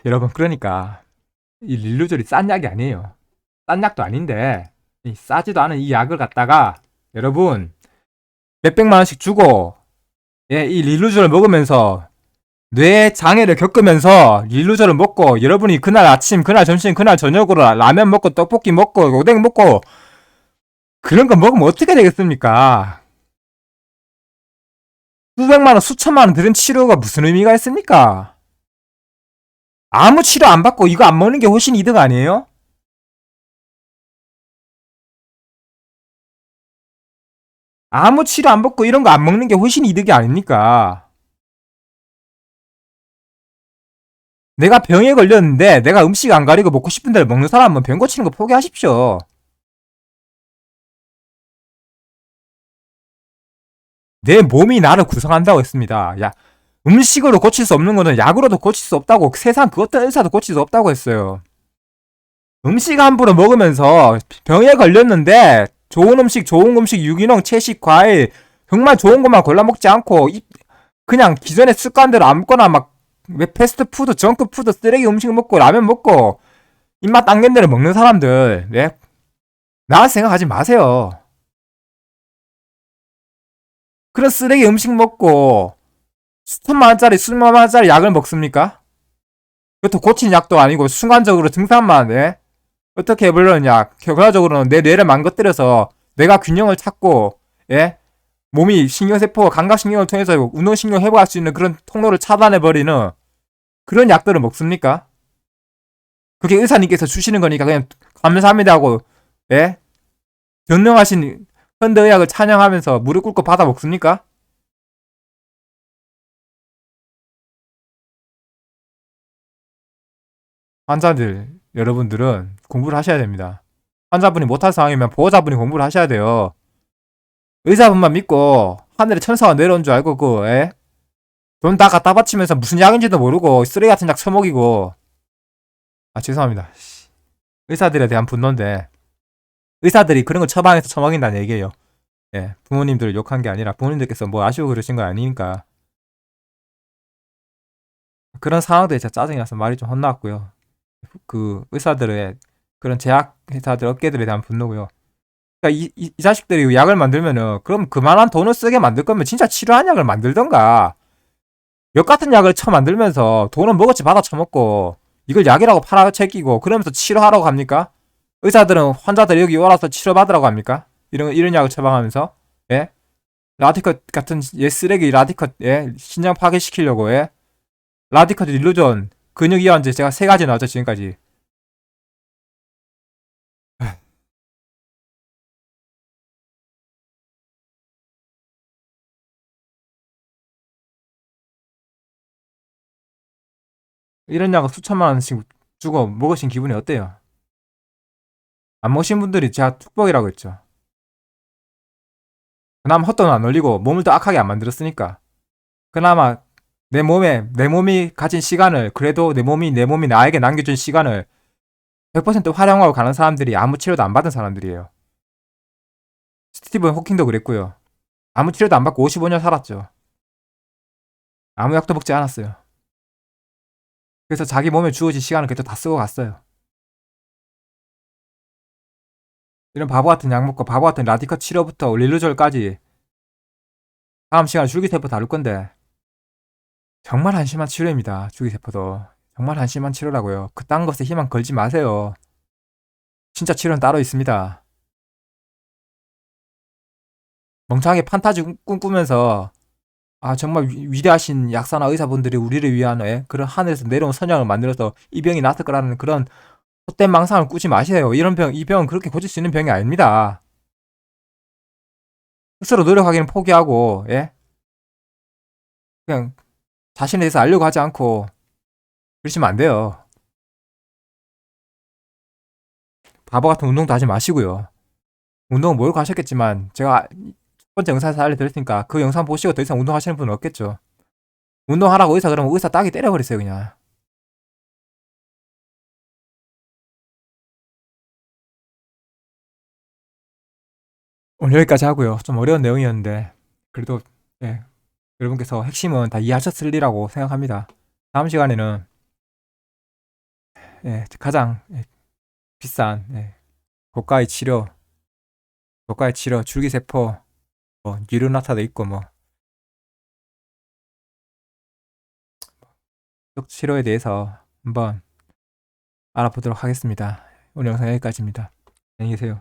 여러분, 그러니까 이 릴루졸이 싼 약이 아니에요. 싼 약도 아닌데 싸지도 않은 이 약을 갖다가 여러분 몇백만 원씩 주고, 예, 이 릴루졸을 먹으면서 뇌 장애를 겪으면서 릴루저를 먹고 여러분이 그날 아침, 그날 점심, 그날 저녁으로 라면 먹고 떡볶이 먹고 오뎅 먹고 그런 거 먹으면 어떻게 되겠습니까? 수백만 원, 수천만 원 들은 치료가 무슨 의미가 있습니까? 아무 치료 안 받고 이거 안 먹는 게 훨씬 이득 아니에요? 아무 치료 안 받고 이런 거 안 먹는 게 훨씬 이득이 아닙니까? 내가 병에 걸렸는데 내가 음식 안 가리고 먹고 싶은 대로 먹는 사람은 병 고치는 거 포기하십시오. 내 몸이 나를 구성한다고 했습니다. 야, 음식으로 고칠 수 없는 거는 약으로도 고칠 수 없다고, 세상 그 어떤 의사도 고칠 수 없다고 했어요. 음식 함부로 먹으면서 병에 걸렸는데 좋은 음식, 유기농, 채식, 과일 정말 좋은 것만 골라 먹지 않고 그냥 기존의 습관대로 아무거나 막 패스트푸드, 정크푸드, 쓰레기 음식 먹고 라면 먹고 입맛 당긴 대로 먹는 사람들, 네? 나한테 생각하지 마세요. 그런 쓰레기 음식 먹고 수천만 원짜리, 수십만 원짜리 약을 먹습니까? 그것도 고친 약도 아니고 순간적으로 증상만, 예? 어떻게 해보려느냐. 결과적으로는 내 뇌를 망가뜨려서 내가 균형을 찾고, 예? 몸이 신경세포, 감각신경을 통해서 운동신경 회복할 수 있는 그런 통로를 차단해버리는 그런 약들을 먹습니까? 그게 의사님께서 주시는 거니까 그냥 감사합니다 하고, 예? 전능하신 현대의학을 찬양하면서 무릎 꿇고 받아 먹습니까? 환자들, 여러분들은 공부를 하셔야 됩니다. 환자분이 못할 상황이면 보호자분이 공부를 하셔야 돼요. 의사분만 믿고 하늘에 천사가 내려온 줄 알고 돈 다 갖다 바치면서 무슨 약인지도 모르고 쓰레기 같은 약 처먹이고. 아, 죄송합니다. 의사들에 대한 분노인데 의사들이 그런 거 처방해서 처먹인다는 얘기예요. 예, 부모님들을 욕한 게 아니라 부모님들께서 뭐 아쉬워 그러신 거 아니니까. 그런 상황들이 진짜 짜증이 나서 말이 좀 혼났고요. 그 의사들의 그런 제약회사들 업계들에 대한 분노고요. 그러니까 이 자식들이 약을 만들면은 그럼 그만한 돈을 쓰게 만들 거면 진짜 치료한 약을 만들던가 역 같은 약을 만들면서 돈은 먹었지 받아 처먹고 이걸 약이라고 팔아 제끼고 그러면서 치료하라고 합니까? 의사들은 환자들 여기 와서 치료받으라고 합니까? 이런 약을 처방하면서, 예? 라디컷 같은 쓰레기 라디컷, 예? 신장 파괴시키려고, 예? 라디컷 릴루전 근육 이완제 제가 3가지 나왔죠 지금까지. 이런 약을 수천만 원씩 주고 먹으신 기분이 어때요? 안 모신 분들이 제가 축복이라고 했죠. 그나마 헛돈 안 올리고 몸을 더 악하게 안 만들었으니까. 그나마 내 몸이 가진 시간을, 그래도 내 몸이 나에게 남겨준 시간을 100% 활용하고 가는 사람들이 아무 치료도 안 받은 사람들이에요. 스티븐 호킹도 그랬고요. 아무 치료도 안 받고 55년 살았죠. 아무 약도 먹지 않았어요. 그래서 자기 몸에 주어진 시간을 그때 다 쓰고 갔어요. 이런 바보 같은 약 먹고 바보 같은 라디컬 치료부터 릴루졸까지 다음 시간에 줄기세포 다룰 건데, 정말 한심한 치료입니다. 줄기세포도 정말 한심한 치료라고요. 그딴 것에 희망 걸지 마세요. 진짜 치료는 따로 있습니다. 멍청하게 판타지 꿈꾸면서 정말 위대하신 약사나 의사분들이 우리를 위한 그런 하늘에서 내려온 선약을 만들어서 이 병이 낫을 거라는 그런 헛된 망상을 꾸지 마세요. 이 병은 그렇게 고칠 수 있는 병이 아닙니다. 스스로 노력하기는 포기하고, 예? 그냥 자신에 대해서 알려고 하지 않고 그러시면 안 돼요. 바보 같은 운동도 하지 마시고요. 운동은 모르고 하셨겠지만 제가 첫 번째 영상에서 알려드렸으니까 그 영상 보시고 더 이상 운동하시는 분은 없겠죠. 운동하라고 의사 그러면 의사 따기 때려버리세요 그냥. 오늘 여기까지 하고요. 좀 어려운 내용이었는데 그래도 예, 여러분께서 핵심은 다 이해하셨으리라고 생각합니다. 다음 시간에는 가장 비싼 고가의 치료, 줄기세포, 뭐 뉴로나타도 있고 뭐 치료에 대해서 한번 알아보도록 하겠습니다. 오늘 영상 여기까지입니다. 안녕히 계세요.